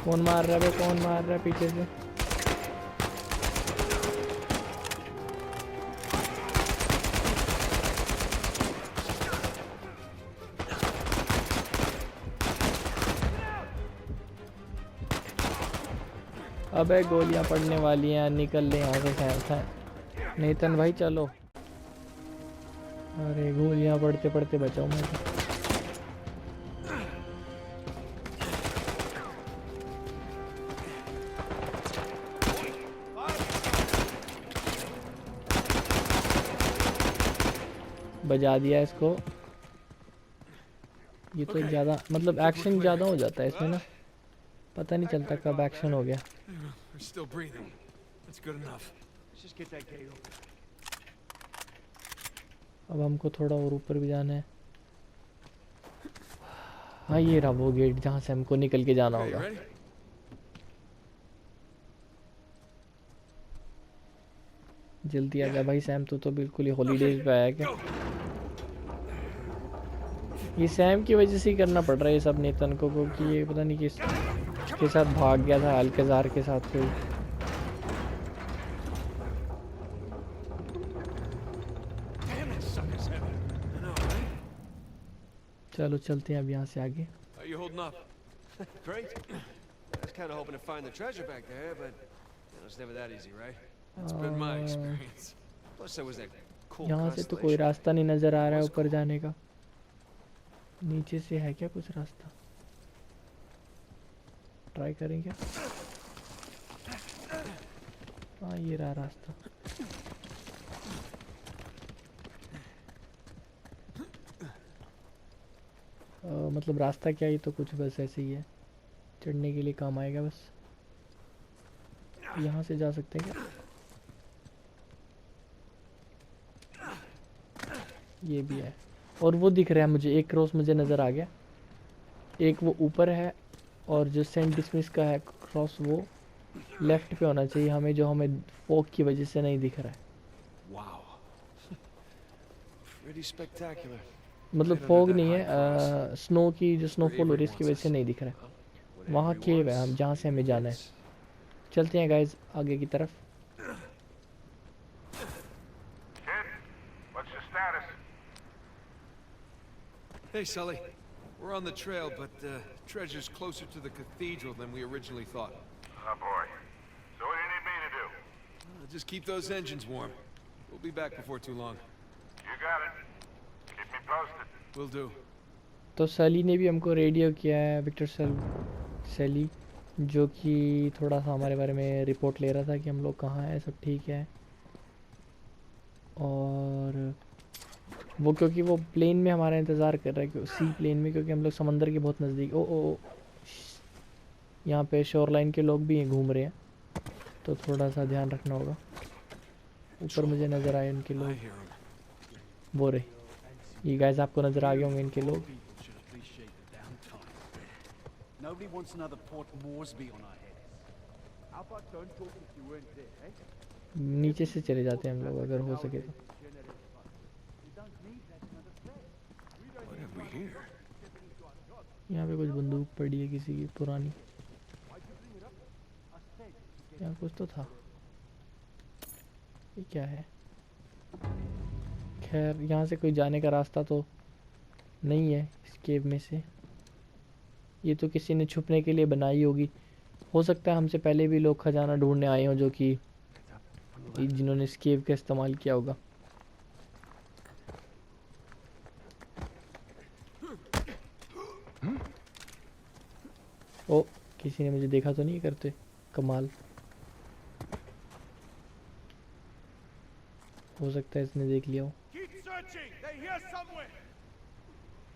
कौन मार रहा है भाई, कौन मार रहा है पीछे से? अबे गोलियां पड़ने वाली हैं, निकल ले यहाँ से सैम। नेतन भाई चलो। अरे गोलियां पड़ते पड़ते बचाऊं मैं तो। बजा दिया इसको। ये तो ज़्यादा मतलब एक्शन ज़्यादा हो जाता है इसमें ना, पता नहीं चलता कब एक्शन हो गया।
We're still breathing. That's good enough.
Let's just get that gate open.
अब हमको थोड़ा और ऊपर भी जाना है। हाँ ये रहा वो गेट जहाँ से हमको निकल के जाना
Okay, you
होगा।
ready?
जल्दी आ जा भाई सैम, तो बिल्कुल ही हॉलीडेज पे आया क्या? ये सैम की वजह से ही करना पड़ रहा है ये सब नेतन को, क्योंकि ये पता नहीं किस के साथ भाग गया था, अल्कजार के साथ कोई।
Damn, that sucker's heavy. I know, right?
चलो चलते हैं अब यहाँ से आगे।
How you holding up?
Great. I was kind of hoping to find the treasure back there, but you know, it's never that easy, right?
That's been my experience.
Plus, there was that cool
यहाँ से तो कोई
constellation.
रास्ता नहीं नज़र आ रहा है ऊपर जाने का। नीचे से है क्या कुछ रास्ता? ट्राई करेंगे। हाँ ये रहा रास्ता। मतलब रास्ता क्या, ये तो कुछ बस ऐसे ही है, चढ़ने के लिए काम आएगा बस। यहाँ से जा सकते हैं क्या? ये भी है। और वो दिख रहा है मुझे, एक क्रॉस मुझे नज़र आ गया। एक वो ऊपर है, और जो सेंट डिसमिस का है क्रॉस वो लेफ्ट पे होना चाहिए हमें, जो हमें फॉग की वजह से नहीं दिख रहा है।
Wow. Pretty spectacular.
मतलब फॉग नहीं है, स्नो की जो स्नोफॉल हो रही है इसकी वजह से नहीं दिख रहा है।
Whatever
वहाँ
he
केव है,
wants.
हम जहाँ से हमें जाना है। चलते हैं गाइज आगे की तरफ।
Kid, what's your status?
Hey, Sully. We're on the trail, but treasure's closer to the cathedral than we originally thought.
Oh boy. So what do you need me to do?
Just keep those engines warm. We'll be back before too long.
You got it. Keep me posted.
Will do.
तो सली ने भी हमको radio किया है, Victor सली, जो कि थोड़ा सा हमारे बारे में रिपोर्ट ले रहा था कि हम लोग कहाँ हैं, सब ठीक है। और वो क्योंकि वो प्लेन में हमारा इंतज़ार कर रहा है, सी प्लेन में, क्योंकि हम लोग समंदर के बहुत नज़दीक। ओ यहाँ पे शोर लाइन के लोग भी घूम रहे हैं, तो थोड़ा सा ध्यान रखना होगा। ऊपर मुझे नज़र आए उनके
I
लोग,
hear him.
वो रहे ये गाइस, आपको नज़र आ गए होंगे इनके लोग।
People should appreciate the downtime. Nobody wants another Port Moresby on our heads.
How about don't talk if you weren't there, eh?
नीचे से चले जाते हैं हम लोग अगर हो सके तो।
We don't need that another threat.
What have we here?
यहाँ पे कुछ बंदूक पड़ी है किसी की पुरानी। यहाँ कुछ तो था, ये क्या है? खैर यहाँ से कोई जाने का रास्ता तो नहीं है इस केव में से। ये तो किसी ने छुपने के लिए बनाई होगी। हो सकता है हमसे पहले भी लोग खजाना ढूंढने आए हों जो कि जिन्होंने इस केव का इस्तेमाल किया होगा। ओ, किसी ने मुझे देखा तो नहीं करते? कमाल। हो सकता है इसने देख लिया हो।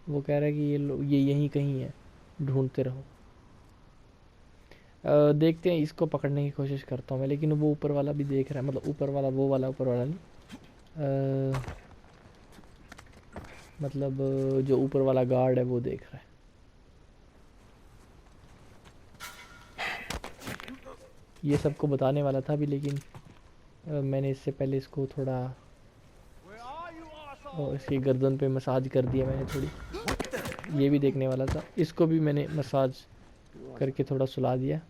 वो कह रहा है कि ये यहीं कहीं है, ढूंढते रहो। देखते हैं, इसको पकड़ने की कोशिश करता हूँ मैं, लेकिन वो ऊपर वाला भी देख रहा है, मतलब ऊपर वाला, वो वाला ऊपर वाला नहीं, मतलब जो ऊपर वाला गार्ड है वो देख रहा है। ये सबको बताने वाला था अभी, लेकिन मैंने इससे पहले इसको थोड़ा इसकी गर्दन पे मसाज कर दिया मैंने थोड़ी। ये भी देखने वाला था, इसको भी मैंने मसाज करके थोड़ा सुला दिया।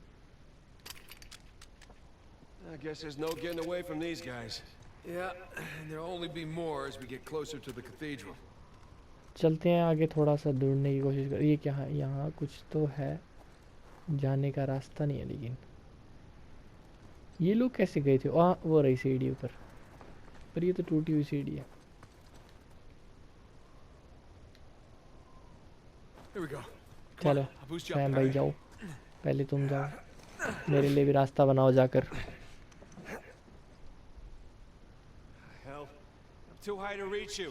I guess there's no getting away from these guys.
Yeah, and there'll only be more as we get closer to the cathedral.
चलते हैं आगे, थोड़ा सा ढूंढने की कोशिश कर। ये क्या है? यहाँ कुछ तो है, जाने का रास्ता नहीं है। लेकिन ये लोग कैसे गए थे? वो रही सीढ़ी ऊपर, पर ये तो टूटी हुई सीढ़ी है।
Here we go.
चलो
I'll boost you up.
Sam भाई जाओ, पहले तुम जाओ, मेरे लिए भी रास्ता बनाओ जाकर।
Hell, I'm too high to reach you.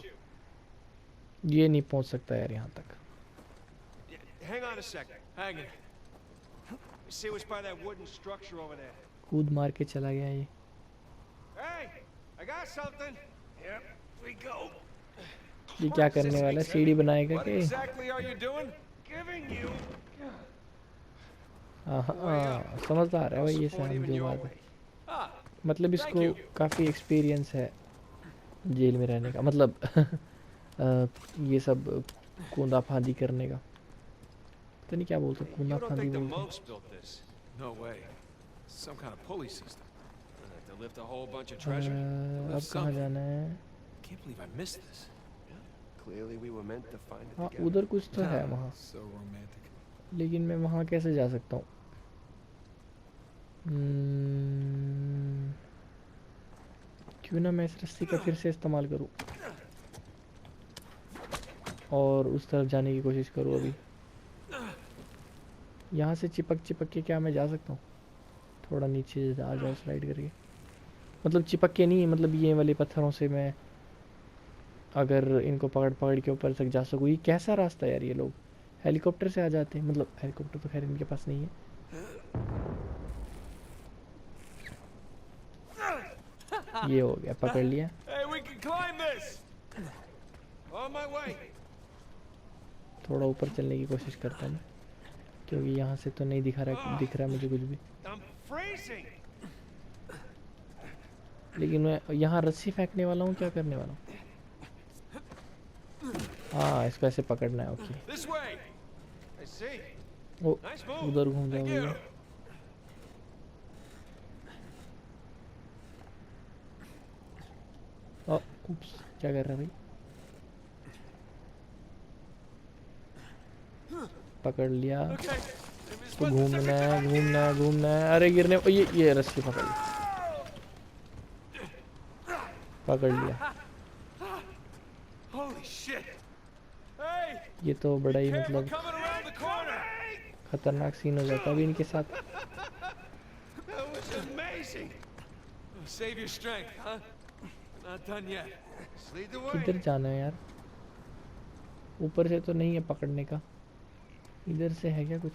ये नहीं पहुंच सकता यार यहाँ तक।
Hang on a second.
Hang it.
See what's by that wooden structure over there.
कूद मार के चला गया ये।
Hey, I got something. Here we go.
ये क्या करने वाला है? सीढ़ी बनाएगा
What
कि?
exactly are you doing? Giving you.
हाँ, समझदार है भाई ये
Point
सैम,
even
जो
your
बात है।
way. Ah,
मतलब
Thank
इसको
you.
काफ़ी एक्सपीरियंस है जेल में रहने का, मतलब ये सब कूदा फांदी करने का। पता नहीं क्या बोलते,
you
कूदा
don't
फांदी
think the
बोलते हैं।
monks built this?
No way. Some kind of pulley system.
To lift a whole bunch of treasure?
अब कहाँ जाना है?
Can't believe I missed this.
Clearly we were meant to find it
हाँ,
together.
उधर कुछ तो है वहाँ,
So romantic.
लेकिन मैं वहाँ कैसे जा सकता हूँ? क्यों ना मैं इस रस्सी का फिर से इस्तेमाल करूँ और उस तरफ जाने की कोशिश करूँ। अभी यहाँ से चिपक के क्या मैं जा सकता हूँ? थोड़ा नीचे आ जाओ स्लाइड करके, मतलब चिपक के नहीं, मतलब ये वाले पत्थरों से मैं अगर इनको पकड़ के ऊपर तक जा सकूँ। ये कैसा रास्ता है यार? ये लोग हेलीकॉप्टर से आ जाते हैं, मतलब हेलीकॉप्टर तो खैर इनके पास नहीं है। ये हो गया, पकड़ लिया।
Hey, we can climb this. On my way.
थोड़ा ऊपर चलने की कोशिश करता हूँ क्योंकि यहाँ से तो नहीं दिख रहा मुझे कुछ भी।
I'm freezing.
लेकिन मैं यहाँ रस्सी फेंकने वाला हूँ, क्या करने वाला हूँ? हाँ, इसको ऐसे पकड़ना है। Okay,
This way. I see.
Oh
Nice move.
उधर घूम
Thank you.
जाओ। उप्स, क्या कर रहा है भाई? पकड़ लिया।
Okay.
तो घूमना है। अरे गिरने, ये रस्सी पकड़ ली, पकड़ लिया।
Holy shit. Hey,
ये तो बड़ा ही
careful
मतलब
coming around the corner.
खतरनाक सीन हो जाता है अभी इनके साथ।
That was amazing.
Save your strength, huh? Not done yet.
Just lead the way.
किधर जाना है यार? ऊपर से तो नहीं है पकड़ने का, इधर से है क्या कुछ?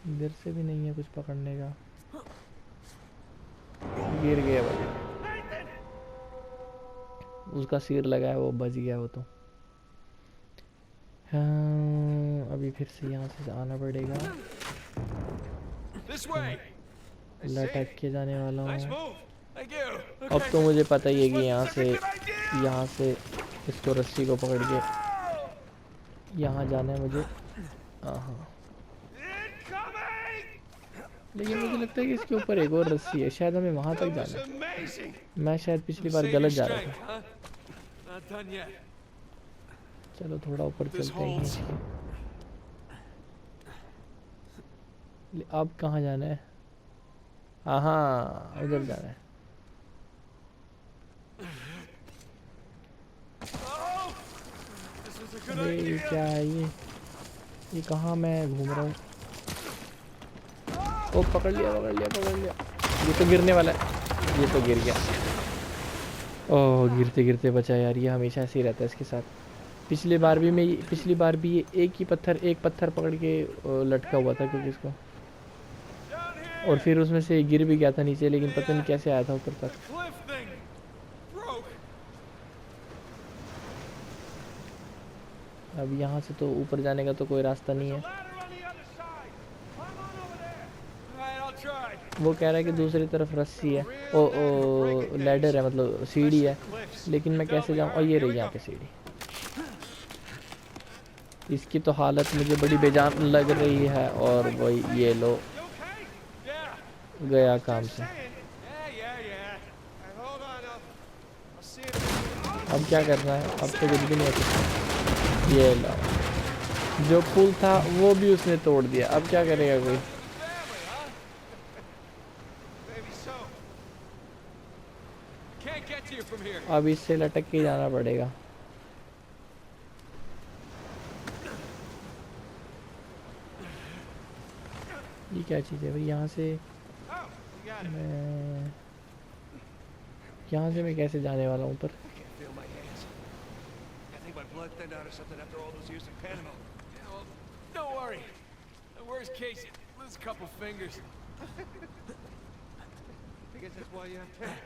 इधर से भी नहीं है कुछ पकड़ने का। गिर गया भाई, उसका सिर लगा है, वो बच गया वो तो। हाँ, अभी फिर से यहाँ से आना पड़ेगा।
This way. I see.
लटक के जाने वाला
Nice
हूँ।
move. Thank you.
अब तो मुझे पता ही है कि यहाँ से इसको रस्सी को पकड़ के यहाँ जाना है मुझे। हाँ, लेकिन मुझे लगता है कि इसके ऊपर एक और रस्सी है, शायद हमें वहाँ तक जाना है। मैं शायद पिछली बार गलत जा रहा था।
Not done yet.
चलो थोड़ा ऊपर चलते हैं। अब कहाँ जाना है? हाँ, उधर जाना है। अरे ये क्या है ये कहाँ मैं घूम रहा हूँ? ओ पकड़ लिया। ये तो गिरने वाला है, ये तो गिर गया। ओह गिरते गिरते बचा यार, ये हमेशा ऐसे ही रहता है इसके साथ। पिछली बार भी ये एक पत्थर पकड़ के लटका हुआ था क्योंकि इसको, और फिर उसमें से गिर भी गया था नीचे, लेकिन पता नहीं कैसे आया था ऊपर तक। अब यहाँ से तो ऊपर जाने का तो कोई रास्ता नहीं है। वो कह रहा है कि दूसरी तरफ रस्सी है, ओ लैडर है, मतलब सीढ़ी है, लेकिन मैं कैसे जाऊँ? और ये रही यहाँ पे सीढ़ी। इसकी तो हालत मुझे बड़ी बेजान लग रही है, और वही ये लो गया काम से। अब क्या करना है? अब तो कुछ भी नहीं होता। ये लो, जो पुल था वो भी उसने तोड़ दिया। अब क्या करेगा कोई? अब इससे लटक के जाना पड़ेगा। ये क्या चीज़ है भाई? यहाँ से मैं कैसे जाने वाला हूँ ऊपर?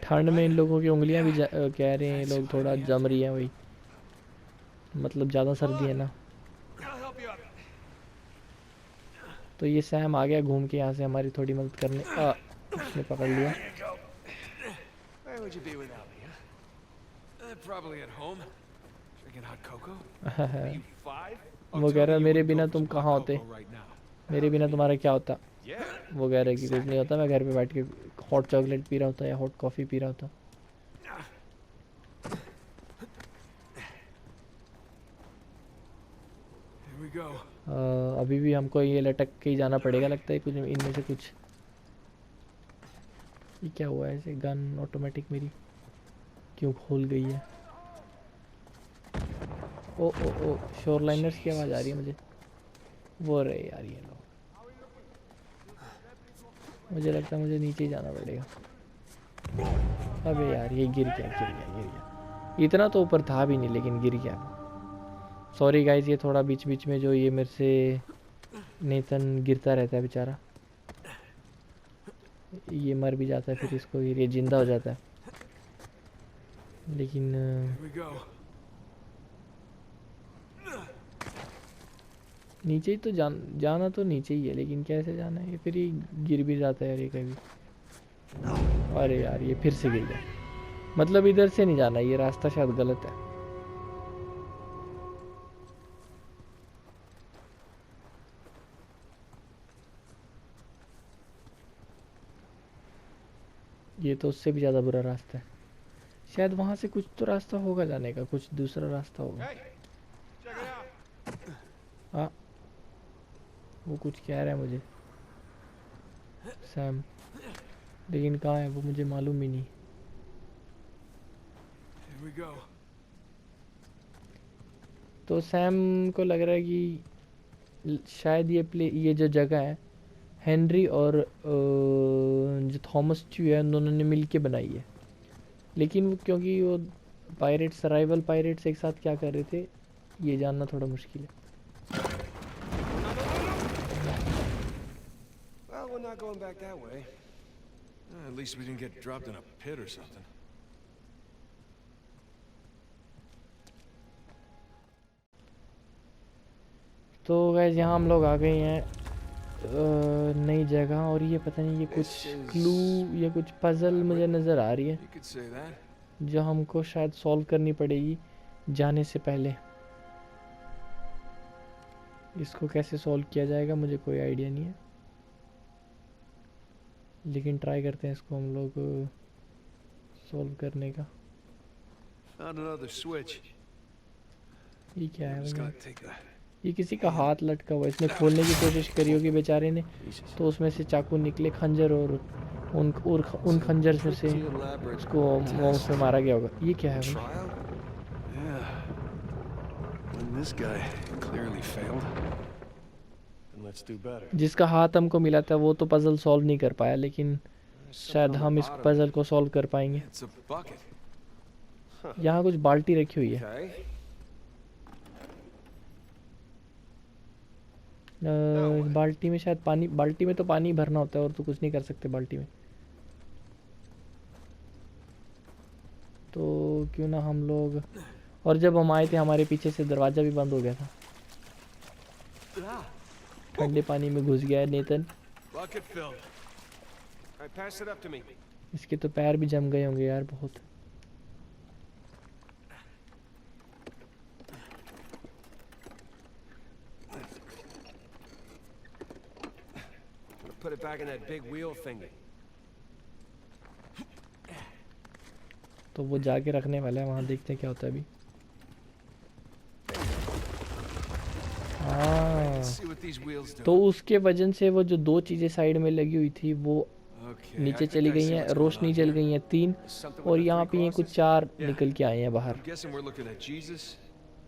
ठंड में इन लोगों की उंगलियां भी कह रहे हैं लोग थोड़ा जम रही है, वही मतलब ज़्यादा सर्दी है ना। तो ये सैम आ गया घूम के यहाँ से हमारी थोड़ी मदद करने। उसने पकड़ लिया। वो कह रहा है मेरे बिना तुम कहाँ होते, मेरे बिना तुम्हारा क्या होता। वो कह रहा है कि कुछ नहीं होता, मैं घर पे बैठ के हॉट चॉकलेट पी रहा होता या हॉट कॉफ़ी पी रहा होता। अभी भी हमको ये लटक के ही जाना पड़ेगा लगता है, कुछ इनमें से कुछ। ये क्या हुआ है? ऐसे गन ऑटोमेटिक मेरी क्यों खोल गई है? ओ शोरलाइनर्स की आवाज़ आ रही है मुझे। वो रहे यार ये लोग। मुझे लगता है मुझे नीचे ही जाना पड़ेगा। अबे यार ये गिर गया। इतना तो ऊपर था भी नहीं, लेकिन गिर गया। सॉरी गाइस, ये थोड़ा बीच बीच में जो ये मेरे से नेथन गिरता रहता है बेचारा। ये मर भी जाता है, फिर इसको ये जिंदा हो जाता है। लेकिन नीचे ही तो जाना तो नीचे ही है, लेकिन कैसे जाना है? ये फिर ही गिर भी जाता है यार ये कभी। अरे यार ये फिर से गिर गया। मतलब इधर से नहीं जाना, ये रास्ता शायद गलत है। ये तो उससे भी ज़्यादा बुरा रास्ता है। शायद वहाँ से कुछ तो रास्ता होगा जाने का, कुछ दूसरा रास्ता होगा। हाँ वो कुछ कह रहा है मुझे सैम, लेकिन कहाँ है वो मुझे मालूम ही नहीं। तो सैम को लग रहा है कि शायद ये जो जगह है हेनरी और जो थॉमस च्यू है उन दोनों ने मिल के बनाई है। लेकिन वो क्योंकि वो पायरेट्स, राइवल पायरेट्स एक साथ क्या कर रहे थे ये जानना थोड़ा मुश्किल है।
Well, we're not going back that way.
At least we didn't get dropped in a pit or something.
तो गाइस यहाँ हम लोग आ गए हैं नई जगह, और ये पता नहीं ये कुछ क्लू या कुछ पजल मुझे नज़र आ रही है
You could say that.
जो हमको शायद सॉल्व करनी पड़ेगी जाने से पहले। इसको कैसे सॉल्व किया जाएगा मुझे कोई आइडिया नहीं है, लेकिन ट्राई करते हैं इसको हम लोग सॉल्व करने का।
Found another switch.
ये क्या है
Just
भैया?
gotta take that.
ये किसी का हाथ लटका हुआ है, इसने खोलने की कोशिश करी होगी बेचारे ने, तो उसमें से चाकू निकले, खंजर, और उन खंजर में से
Pretty elaborate
उसको माउस में मारा गया होगा। ये क्या है भाई?
trial? Yeah. And this guy clearly failed.
And let's do better.
जिसका हाथ हमको मिला था वो तो पजल सॉल्व नहीं कर पाया, लेकिन शायद हम इस पजल को सॉल्व कर पाएंगे।
It's a bucket.
यहाँ कुछ बाल्टी रखी हुई है।
Okay.
इस बाल्टी में शायद पानी, बाल्टी में तो पानी भरना होता है और तो कुछ नहीं कर सकते बाल्टी में। तो क्यों ना हम लोग, और जब हम आए थे हमारे पीछे से दरवाज़ा भी बंद हो गया था, ठंडे पानी में घुस गया है नेतन।
Bucket filled.
All right, pass it up to me.
इसके तो पैर भी जम गए होंगे यार बहुत।
Put it back in that big wheel thingy.
तो वो जाके रखने वाला है वहाँ, देखते हैं क्या होता है अभी। हाँ,
Let's see what these wheels do.
तो उसके वजन से वो जो दो चीज़ें साइड में लगी हुई थी वो
Okay, I
नीचे
think
चली
I
गई
see
हैं,
what's going
रोशनी
on
जल
here.
गई हैं 3,
Something
और
with the
यहाँ
three
पे ये कुछ
crosses?
4
Yeah.
निकल के आए हैं बाहर।
I'm guessing we're looking at Jesus,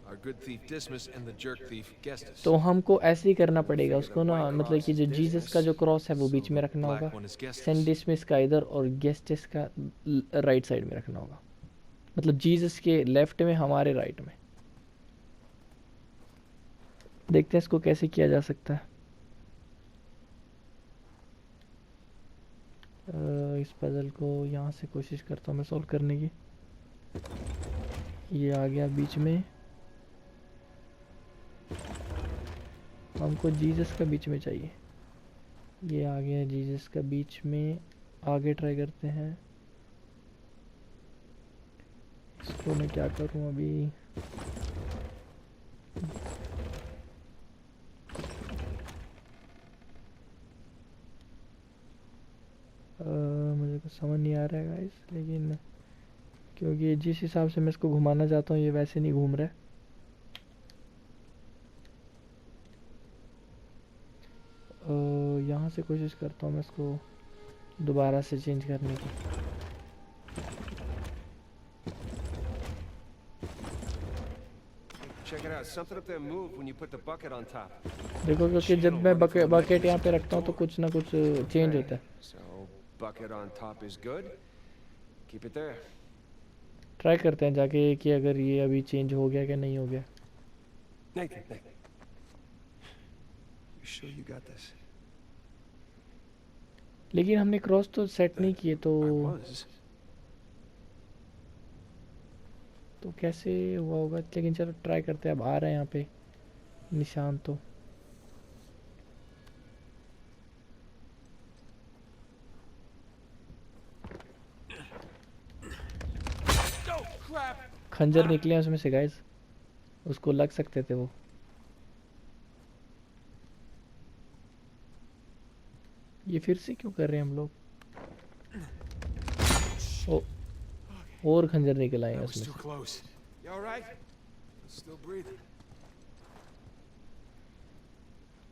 our good thief Dismas, and the jerk thief Gestas.
तो हमको ऐसे ही करना पड़ेगा उसको ना, मतलब कि जो जीसस का जो क्रॉस है वो बीच में रखना होगा,
Black one is Gestas.
Saint Dismas का इधर, और गेस्टिस का राइट साइड में रखना होगा, मतलब जीसस के लेफ्ट में, हमारे राइट में। देखते हैं इसको कैसे किया जा सकता है। इस पजल को यहाँ से कोशिश करता हूँ मैं सॉल्व करने की। ये आ गया बीच में, हमको जीसस का बीच में चाहिए। ये आ गया जीसस का बीच में, आगे ट्राई करते हैं। इसको मैं क्या करूं अभी? मुझे कुछ समझ नहीं आ रहा है गाइस, लेकिन क्योंकि जिस हिसाब से मैं इसको घुमाना चाहता हूँ ये वैसे नहीं घूम रहा है। यहाँ से कोशिश करता हूँ मैं इसको दोबारा से चेंज करने की।
Check it out. Something up there moved when you put the bucket on top.
देखो, क्योंकि जब मैं बकेट यहाँ पे रखता हूँ तो कुछ ना कुछ चेंज होता है।
So, bucket on top is good. Keep it there.
Try करते हैं जाके कि अगर ये अभी चेंज हो गया क्या नहीं हो गया।
Nathan. You sure you got this?
लेकिन हमने क्रॉस तो सेट नहीं किए,
I
तो
was.
कैसे हुआ होगा। लेकिन चलो ट्राई करते हैं। अब आ रहे हैं यहाँ पे निशान तो। खंजर निकले हैं उसमें से गाइस, उसको लग सकते थे वो। ये फिर से क्यों कर रहे हैं हम लोग? ओ, और खंजर निकल आए हैं
That was
उसमें
too
से।
close.
You all right?
Still breathing.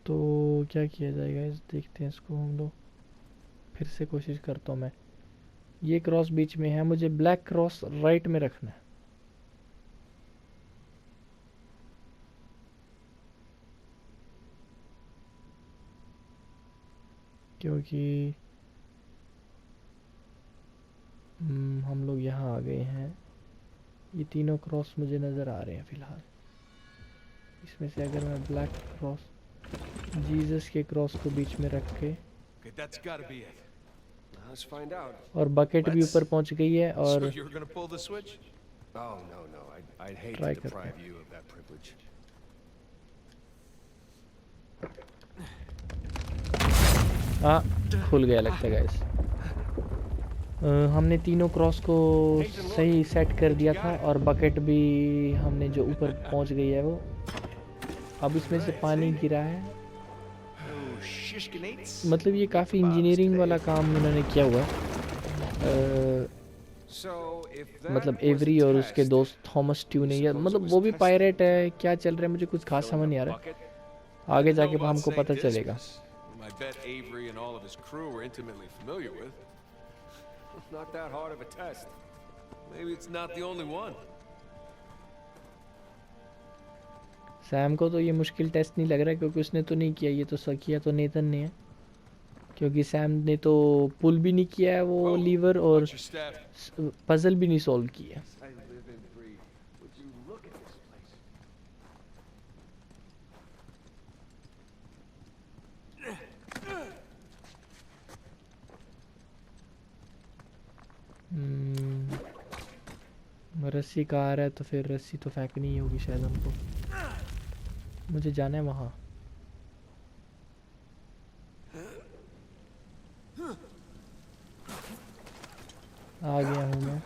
तो क्या किया जाएगा इस, देखते हैं इसको हम लोग। फिर से कोशिश करता हूँ मैं। ये क्रॉस बीच में है, मुझे ब्लैक क्रॉस राइट में रखना है। क्योंकि हम लोग यहाँ आ गए हैं। ये तीनों क्रॉस मुझे नज़र आ रहे हैं फ़िलहाल। इसमें से अगर मैं ब्लैक क्रॉस, जीसस के क्रॉस को बीच में रख के,
Okay, that's gotta be it.
Let's find out.
और बकेट भी ऊपर पहुँच गई है,
So
और
you're gonna pull the switch?
Oh, no. I'd hate
Try
to
करते
deprive
हैं।
you of that privilege.
खुल गया लगता है गाइस। हमने तीनों क्रॉस को सही सेट कर दिया था और बकेट भी हमने जो ऊपर पहुंच गई है वो, अब इसमें से पानी गिरा है। मतलब ये काफ़ी इंजीनियरिंग वाला काम उन्होंने किया हुआ है। मतलब एवरी और उसके दोस्त थॉमस ट्यू ने, या मतलब वो भी पायरेट है, क्या चल रहा है मुझे कुछ खास समझ नहीं आ रहा है। आगे जाके हमको पता चलेगा।
I bet Avery and all of his crew were intimately familiar with.
Not that hard of a test.
Maybe it's not the only one.
Sam को तो ये मुश्किल टेस्ट नहीं लग रहा है क्योंकि उसने तो नहीं किया, ये तो किया तो नेथन ने है, क्योंकि सैम ने तो पुल भी नहीं किया है वो लीवर, और
Watch your step.
पजल भी नहीं सॉल्व किया।
I live and breathe. Would you look at this place?
रस्सी कहाँ आ रहा है, तो फिर रस्सी तो फेंकनी ही होगी शायद हमको। मुझे जाना है वहाँ। आ गया हूँ मैं।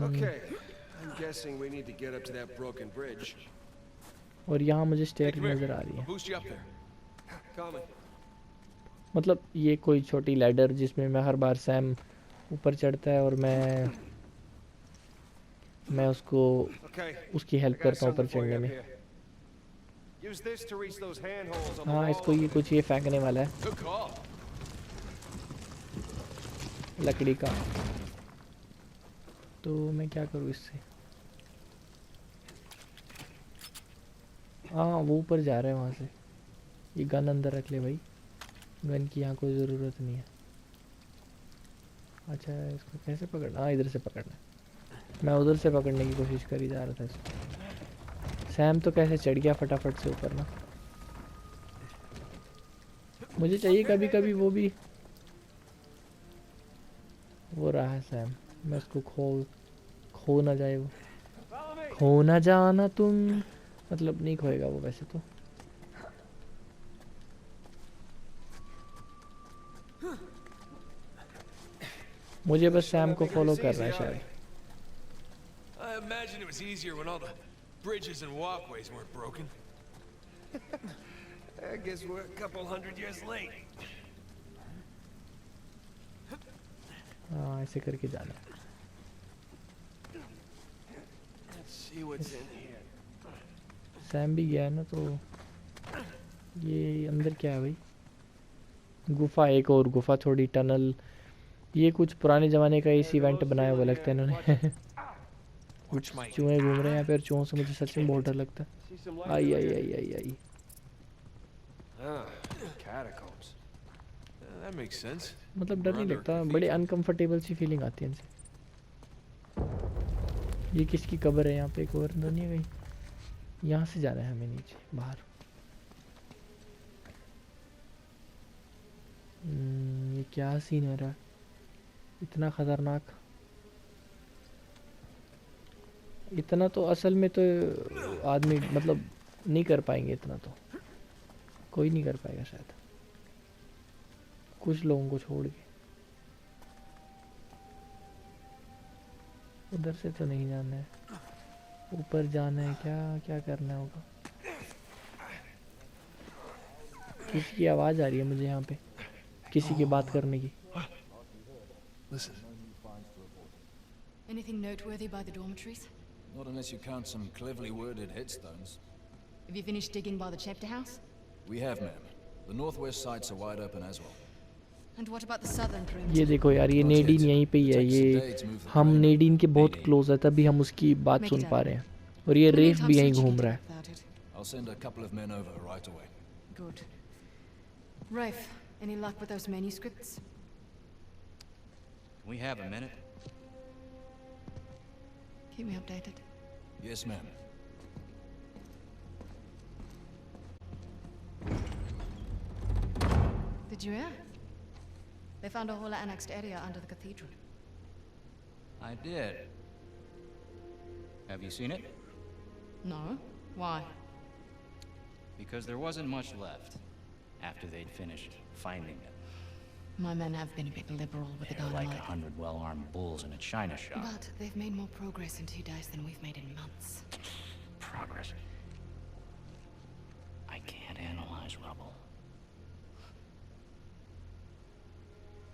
Okay. I'm guessing we need to get up to that broken bridge.
और यहाँ मुझे
Hey,
स्टेयर
come here.
नज़र आ रही है।
I'll boost you up there.
Coming.
मतलब ये कोई छोटी लैडर जिसमें मैं हर बार सैम ऊपर चढ़ता है और मैं उसको
Okay.
उसकी
I
हेल्प
got
करता हूँ ऊपर
something for you
चढ़ने
up
में।
here. Use this to reach those handholds on the
हाँ,
wall.
इसको ये कुछ ये फेंकने वाला है
Good call.
लकड़ी का। तो मैं क्या करूँ इससे? हाँ, वो ऊपर जा रहा है वहाँ से। ये गन अंदर रख ले भाई, गन की यहाँ कोई ज़रूरत नहीं है। अच्छा, इसको कैसे पकड़ना? हाँ, इधर से पकड़ना है। मैं उधर से पकड़ने की कोशिश करी जा रहा था इसको। सैम तो कैसे चढ़ गया फटाफट से ऊपर ना। मुझे चाहिए कभी कभी वो भी, वो रहा है सैम। मैं उसको खो ना जाए वो, खो ना जाना तुम, मतलब नहीं खोएगा वो वैसे तो। मुझे बस सैम को फॉलो करना है शायद।
I imagine it was easier when all the bridges and walkways weren't broken.
I guess we're a couple hundred years late.
हाँ, ऐसे करके जाना है।
Let's see what's in here.
Sam भी गया है ना, तो ये अंदर क्या है भाई? गुफा, एक और गुफा, थोड़ी टनल। ये कुछ पुराने ज़माने का इस इवेंट बनाया हुआ लगता है इन्होंने। कुछ चूहे घूम रहे हैं यहाँ पे, और चूहों से मुझे सच में बहुत डर लगता है।
See some light
I
over
I
here?
I I I.
Catacombs.
That makes sense.
मतलब डर नहीं लगता, बड़े अनकंफर्टेबल सी फीलिंग आती है इनसे। ये किसकी कब्र है यहाँ पे? एक और तो नहीं है कहीं? यहाँ से जाना है हमें नीचे बाहर। ये क्या सीन है रहा, इतना खतरनाक। इतना तो असल में तो आदमी मतलब नहीं कर पाएंगे, इतना तो कोई नहीं कर पाएगा शायद, कुछ लोगों को छोड़ के। उधर से तो नहीं जाना है, ऊपर जाना है। क्या क्या करना होगा? किसी की आवाज़ आ रही है मुझे यहाँ पे, किसी की बात करने की।
Listen.
Anything noteworthy by the dormitories?
Not unless you count some cleverly worded headstones.
Have you finished digging by the chapter house?
We have, ma'am. The northwest sites are wide open as well.
And what about the southern
ये
perimeter?
देखो यार, ये नेडीन यहीं पे ही है। ये हम नेडीन के बहुत क्लोज है, तभी हम उसकी बात सुन पा रहे हैं। और ये
In the
रेफ
meantime,
भी
see
यहीं
what you
घूम
can
रहा
do
है।
about it.
I'll send a couple of men over right away.
Good. Rafe, any luck with those manuscripts?
We have a minute.
Keep me updated.
Yes, ma'am.
Did you hear? They found a whole annexed area under the cathedral.
I did. Have you seen it?
No? Why?
because there wasn't much left after they'd finished finding it.
My men have been a bit liberal with the
They're like
dynamite.
100 well-armed bulls in a china shop.
But they've made more progress in 2 days than we've made in months.
Progress. I can't analyze rubble.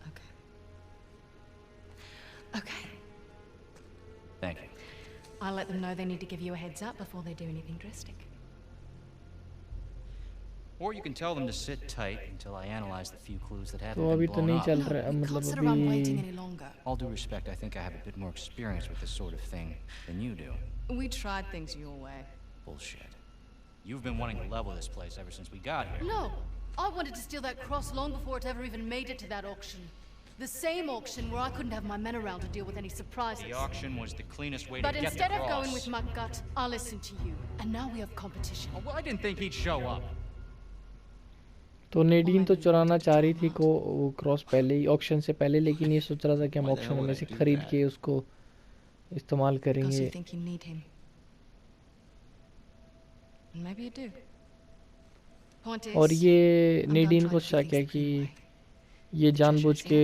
Okay. Okay.
Thank you.
I'll let them know they need to give you a heads up before they do anything drastic.
Or you can tell them to sit tight until I analyze the few clues that haven't
तो
been
अभी तो
blown
नहीं
up.
चल
No,
रहा है,
you
मतलब
can't sit around waiting
अभी
any longer.
All due respect, I think I have a bit more experience with this sort of thing than you do.
We tried things your way.
Bullshit. You've been wanting to level this place ever since we got here.
No! I wanted to steal that cross long before it ever even made it to that auction. The same auction where I couldn't have my men around to deal with any surprises.
The auction was the cleanest way
But
to get the
instead of
cross.
going with my gut, I listened to you. And now we have competition.
Oh, well, I didn't think he'd show up.
तो नेडीन तो चुराना चाह रही थी को वो cross पहले ही auction से पहले, लेकिन ये सोच रहा था कि हम
Why the
ऑक्शन
hell
में
would
से
I do
खरीद
that?
के उसको इस्तेमाल
Because you
करेंगे.
think you need him. And maybe you do. Point is,
और ये
I'm done
नेडीन
trying
को
to
शक
keep
है
things
कि
the clean way.
ये जानबूझ के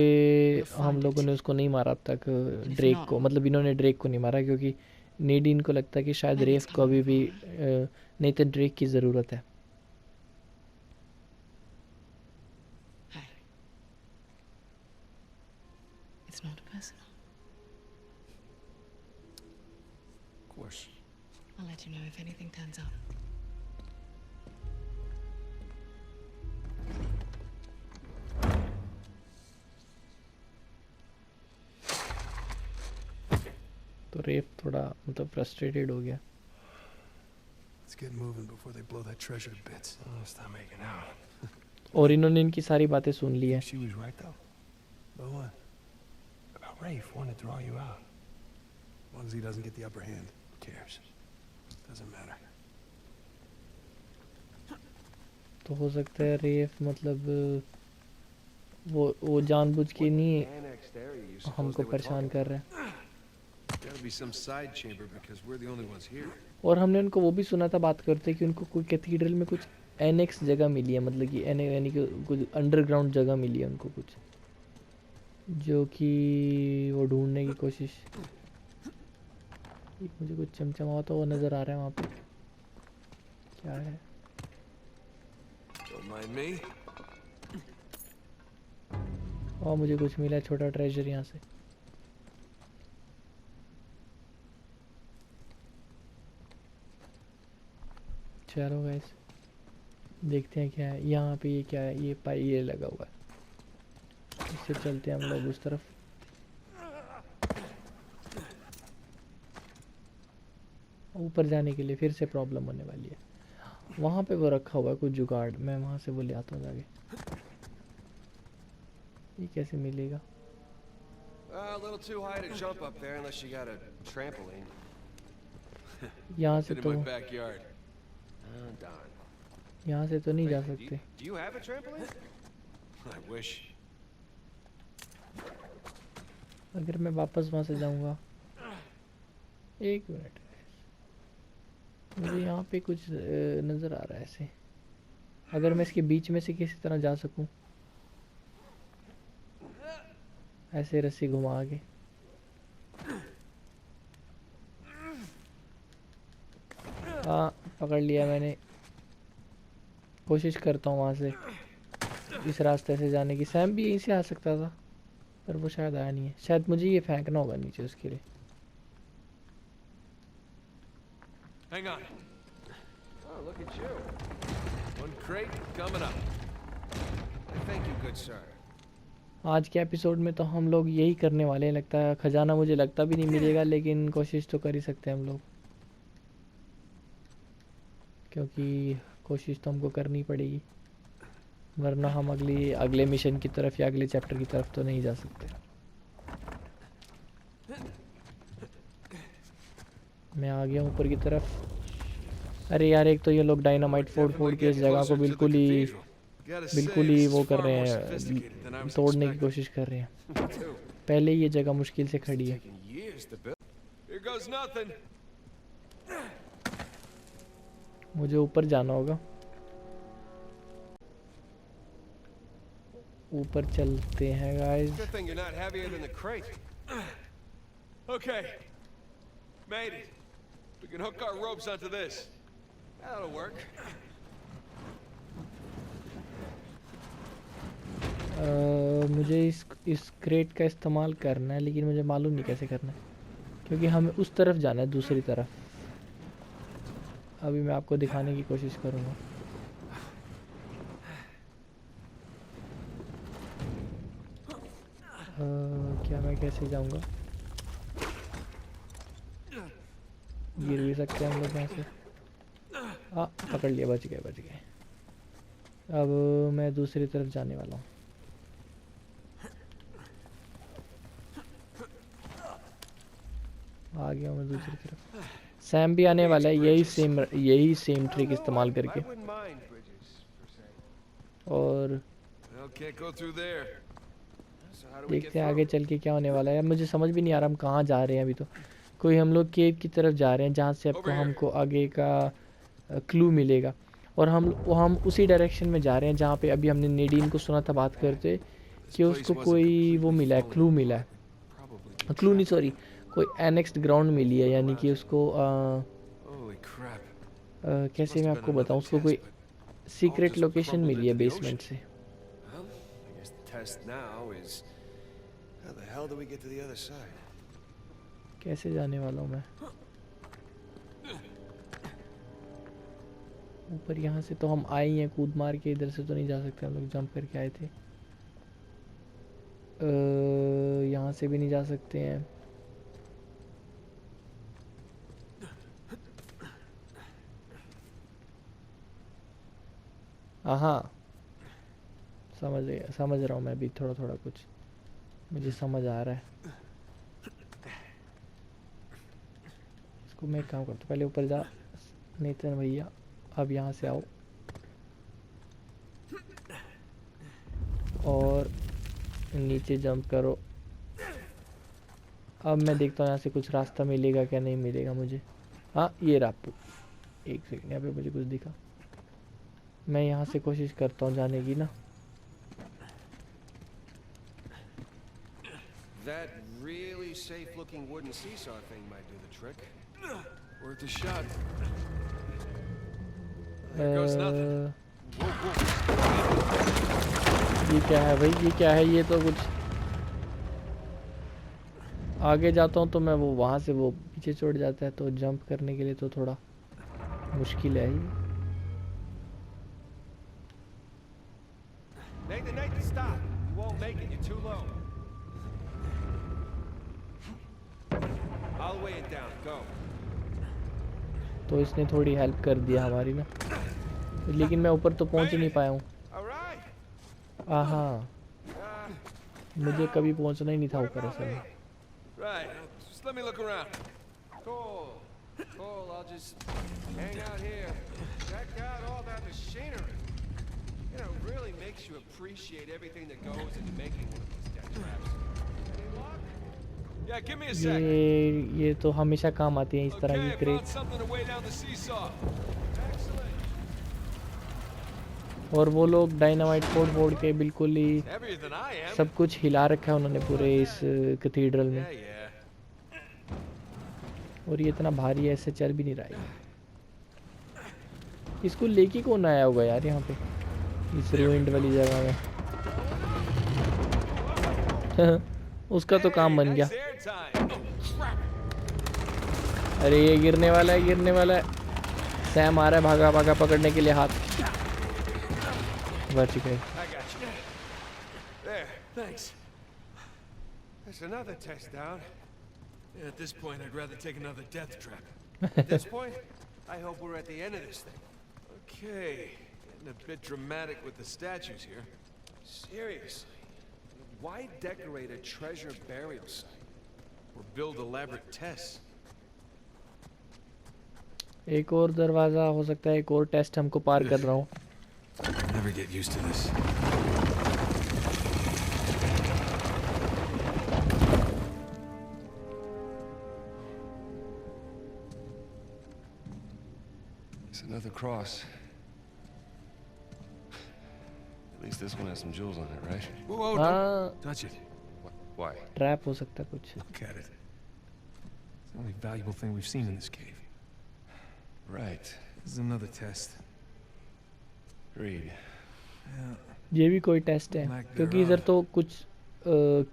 You'll
हम
find
लोगों
it.
ने उसको नहीं मारा अब तक
if
ड्रेक
not-
को, मतलब इन्होंने ड्रेक को नहीं मारा क्योंकि नेडीन को लगता है कि शायद
Maybe
रेफ
it's
को अभी
time.
भी नेथन ड्रेक की ज़रूरत है.
Hey. It's not personal.
Of course.
I'll let you know if anything turns up.
तो रेफ थोड़ा मतलब फ्रस्ट्रेटेड हो गया.
Let's get moving before they blow that treasure to bits.
Oh, stop making out.
और इन्होंने इनकी सारी बातें सुन ली है.
She was right though. About what? About Rafe wanting to draw you out. As long as he doesn't get the upper hand, who cares? Doesn't matter.
तो हो सकता है रेफ मतलब वो जानबूझ के नहीं
Annexed area, you suppose
हमको
they were
परेशान
talking
कर रहे हैं.
Gotta be some side chamber because we're the only ones here.
और हमने उनको वो भी सुना था बात करते कि उनको कोई कैथीड्रल में कुछ एनेक्स जगह मिली है, मतलब कि यानी कि कुछ अंडरग्राउंड जगह मिली है उनको कुछ, जो कि वो ढूंढने की कोशिश. मुझे कुछ चमचमा होता हुआ नज़र आ रहा है वहाँ पे. क्या है?
Don't mind me.
और मुझे कुछ मिला, छोटा ट्रेजर यहाँ से. चलो गाइस देखते हैं क्या है यहाँ पे. ये क्या है? ये पाई ये लगा हुआ है. इससे चलते हैं हम लोग उस तरफ. ऊपर जाने के लिए फिर से प्रॉब्लम होने वाली है. वहाँ पे वो रखा हुआ है कुछ जुगाड़, मैं वहाँ से वो ले आता हूँ जाके. ये कैसे मिलेगा?
A little too high to jump up there unless you got a trampoline.
यहाँ से
Sit in
तो
my backyard.
Oh, darn.
यहाँ से तो नहीं जा
Do you,
सकते.
do you have a trampoline?
I wish.
अगर मैं वापस वहाँ से जाऊँगा. एक मिनट, मुझे यहाँ पे कुछ नज़र आ रहा है ऐसे. अगर मैं इसके बीच में से किसी तरह जा सकूँ, ऐसे रस्सी घुमा के. हाँ पकड़ लिया मैंने. कोशिश करता हूँ वहाँ से इस रास्ते से जाने की. सैम भी यहीं से आ सकता था पर वो शायद आया नहीं है. शायद मुझे ये फेंकना होगा नीचे उसके लिए.
Hang on.
Oh, look at you.
One crate coming up.
Thank you, good sir.
आज के एपिसोड में तो हम लोग यही करने वाले हैं. लगता है खजाना मुझे लगता भी नहीं मिलेगा, लेकिन कोशिश तो कर ही सकते हैं हम लोग, क्योंकि कोशिश तो हमको करनी पड़ेगी, वरना हम अगले मिशन की तरफ या अगले चैप्टर की तरफ तो नहीं जा सकते. मैं आ गया ऊपर की तरफ. अरे यार एक तो ये लोग डायनामाइट फोड़ के इस जगह को बिल्कुल ही वो कर रहे हैं, तोड़ने की कोशिश कर रहे हैं. पहले ये जगह मुश्किल से खड़ी है.
Taking years to build.
Here goes nothing.
मुझे ऊपर जाना होगा. ऊपर चलते हैं guys.
Good thing you're not heavier than the crate.
Okay. Made it. We can hook our ropes onto this.
That'll work.
मुझे इस क्रेट का इस्तेमाल करना है, लेकिन मुझे मालूम नहीं कैसे करना है, क्योंकि हमें उस तरफ जाना है, दूसरी तरफ। अभी मैं आपको दिखाने की कोशिश करूँगा। क्या मैं कैसे जाऊँगा? गिर भी सकते हैं हम लोग यहाँ से। पकड़ लिया, बच गए बच गए। अब मैं दूसरी तरफ जाने वाला हूँ। आ गया मैं दूसरी तरफ। सैम भी आने वाला है यही सेम ट्रिक इस्तेमाल करके। और देखते हैं आगे चल के क्या होने वाला है। मुझे समझ भी नहीं आ रहा हम कहाँ जा रहे हैं अभी। तो कोई हम लोग केव की तरफ जा रहे हैं जहाँ से आपको हमको आगे का क्लू मिलेगा, और हम उसी डायरेक्शन में जा रहे हैं जहाँ पे अभी हमने नेडीन को सुना था बात करते कि उसको कोई वो मिला है, क्लू मिला है। क्लू नहीं, सॉरी, कोई एनेक्स्ड ग्राउंड मिली है, यानी कि उसको कैसे मैं आपको बताऊँ, उसको कोई सीक्रेट लोकेशन मिली है बेसमेंट से। कैसे जाने वाला हूँ मैं ऊपर? यहाँ से तो हम आए हैं कूद मार के, इधर से तो नहीं जा सकते, हम लोग जंप करके आए थे। यहाँ से भी नहीं जा सकते हैं। हाँ, समझ रहा हूँ मैं भी, थोड़ा थोड़ा कुछ मुझे समझ आ रहा है। इसको मैं एक काम करता हूँ, पहले ऊपर जा नेतन भैया, अब यहाँ से आओ और नीचे जंप करो। अब मैं देखता हूँ यहाँ से कुछ रास्ता मिलेगा क्या, नहीं मिलेगा मुझे। हाँ, ये रापू, एक सेकंड, यहाँ पे मुझे कुछ दिखा। मैं यहाँ से कोशिश करता हूँ जाने की ना।
That really safe-looking wooden seesaw thing might do the trick.
Worth a shot. There goes nothing.
ये क्या है भाई, ये क्या है? ये तो कुछ आगे जाता हूँ तो मैं वो वहाँ से वो पीछे छोड़ जाता है, तो जंप करने के लिए तो थोड़ा मुश्किल है ही।
Nathan, stop! You won't make it. You're too low. All the way down. Go.
तो इसने थोड़ी हेल्प कर दिया हमारी ना, लेकिन मैं ऊपर तो पहुँच ही नहीं पाया हूँ। हाँ, मुझे कभी पहुँचना ही नहीं था ऊपर असल में।
Right. Just let me look around.
Cool. I'll just hang out here. Check out all that machinery. You know, it really makes you appreciate everything that goes into making one of these death traps. Any luck?
Yeah, give me a sec.
ये तो हमेशा काम आती है इस तरह की
Okay,
crate.
found something to weigh down the seesaw.
Excellent.
और वो लोग डायनामाइट फोड़ के बिल्कुल ही
Heavier than I am.
सब कुछ हिला रखा है उन्होंने पूरे इस कैथीड्रल में।
Yeah.
और ये इतना भारी है, ऐसे चल भी नहीं रहा है। इसको लेके कौन आया होगा यार यहाँ पे, इस रूइंड वाली जगह में? उसका तो काम बन गया। अरे ये गिरने वाला है। सैम आ रहा है, भागा पकड़ने के लिए हाथ। बच गए।
I got you. There. Thanks. There's another test down.
Yeah, at this point, I'd rather take another death trap.
At this point, I hope we're at the end of this thing.
Okay, getting a bit dramatic with the statues here.
Seriously. Why decorate a treasure burial site?
Or build elaborate tests.
एक और दरवाजा हो सकता है, एक और test हमको पार कर रहा हूँ।
I'll never get used to this.
It's another cross. At least
least this one has some jewels on it, right?
Whoa,
हाँ
don't touch it.
Why?
Trap हो सकता है कुछ.
Look at it. It's the only valuable thing we've seen in this cave. Right. This is another test. Read.
ये भी कोई test है क्योंकि इधर तो कुछ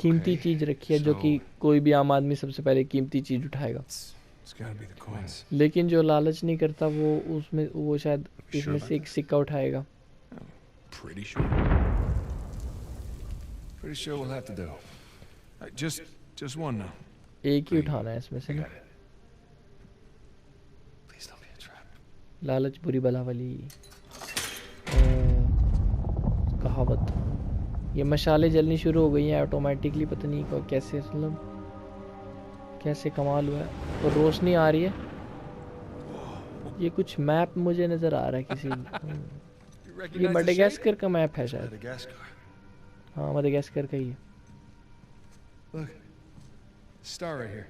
कीमती चीज रखी है जो कि कोई भी आम आदमी सबसे पहले कीमती चीज उठाएगा.
It's gotta be the coins.
लेकिन जो लालच नहीं करता वो शायद इसमें से एक सिक्का उठाएगा.
Pretty sure. Pretty sure we'll have to do. Just one now.
एक ही उठाना है इसमें से ना.
Please don't be a trap.
लालच बुरी बला वाली कहावत. ये मशाले जलनी शुरू हो गई हैं ऑटोमेटिकली, पता नहीं को कैसे, मतलब कैसे कमाल हुआ है. और रोशनी आ रही है. ये कुछ मैप मुझे नजर आ रहा है किसी. ये मडागास्कर का मैप है शायद. हाँ मडागास्कर का ही है.
Look, star right here.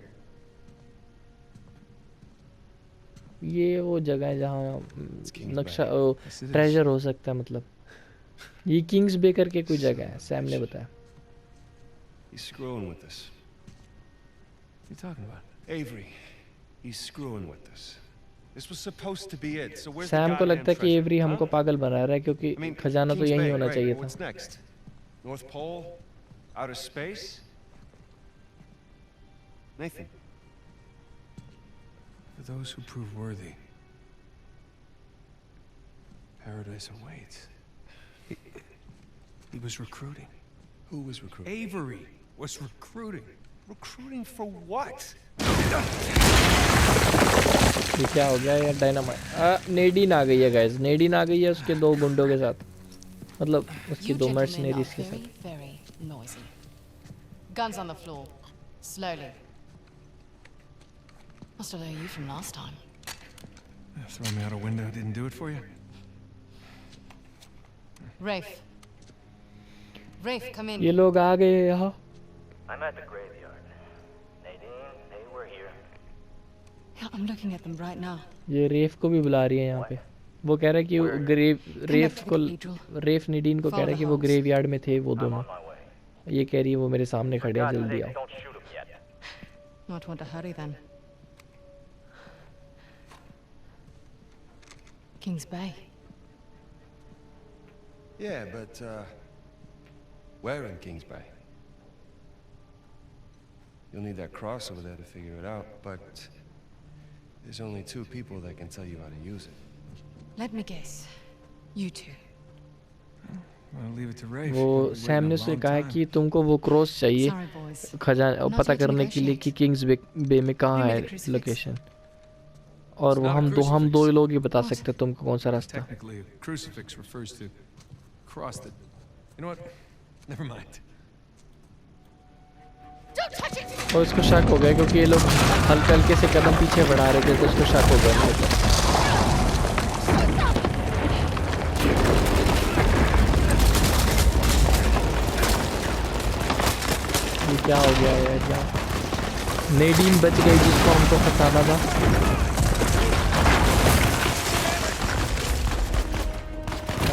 ये वो जगह है जहाँ नक्शा ट्रेजर हो सकता है. मतलब ये किंग्स बे करके कोई जगह है, सैम ने बताया.
He's screwing with us. What are you talking about? Avery. He's screwing with us. This was supposed to be it. So where's the
Sam को लगता है कि एवरी हमको
huh?
पागल बना रहा है क्योंकि खजाना तो यही होना चाहिए था.
What's next? North Pole? Outer space? Nathan. For those who prove worthy, paradise awaits. He was recruiting. Who was recruiting? Avery was recruiting. Recruiting for what?
ये क्या हो गया यार. डायनामाइट नेडिन आ गई है गाइस. नेडिन आ गई है उसके दो गुंडों के साथ, मतलब उसकी दो मर्सनरीज के साथ.
Very noisy. Guns on the floor. Slowly. Must have learned you from last time.
Throw me out a window didn't do it for you?
Rafe. Rafe, come in.
ये लोग आ गए यहाँ.
I'm at the graveyard. Nadine, they were here.
Yeah, I'm looking at them right now.
ये रेफ को भी बुला रही है यहाँ पे. वो कह रहा है कि रेफ नेडिन को कह रहा है कि वो ग्रेवयार्ड में थे वो दोनों. ये कह रही है वो मेरे सामने खड़े हैं, जल्दी आओ.
Not want to hurry then. Kings Bay.
Yeah, but where in Kings Bay? You'll need that cross over there to figure it out, but there's only 2 people that can tell you how to use it.
Let me guess. You two.
I'll leave it to Rafe.
वो Sam ने उससे कहा कि तुमको वो cross चाहिए खजाना पता करने के लिए कि किंग्स बे में कहाँ है लोकेशन. और वो हम दो लोग ही बता सकते हैं तुमको कौन सा रास्ता.
Technically, a crucifix refers to cross that. You know what? Never mind.
और इसको शक हो गया क्योंकि ये लोग हल्के हल्के से कदम पीछे बढ़ा रहे थे तो इसको शक हो गया. ये क्या हो गया यार. क्या नेडिन बच गई जिसको हमको फंसाना था.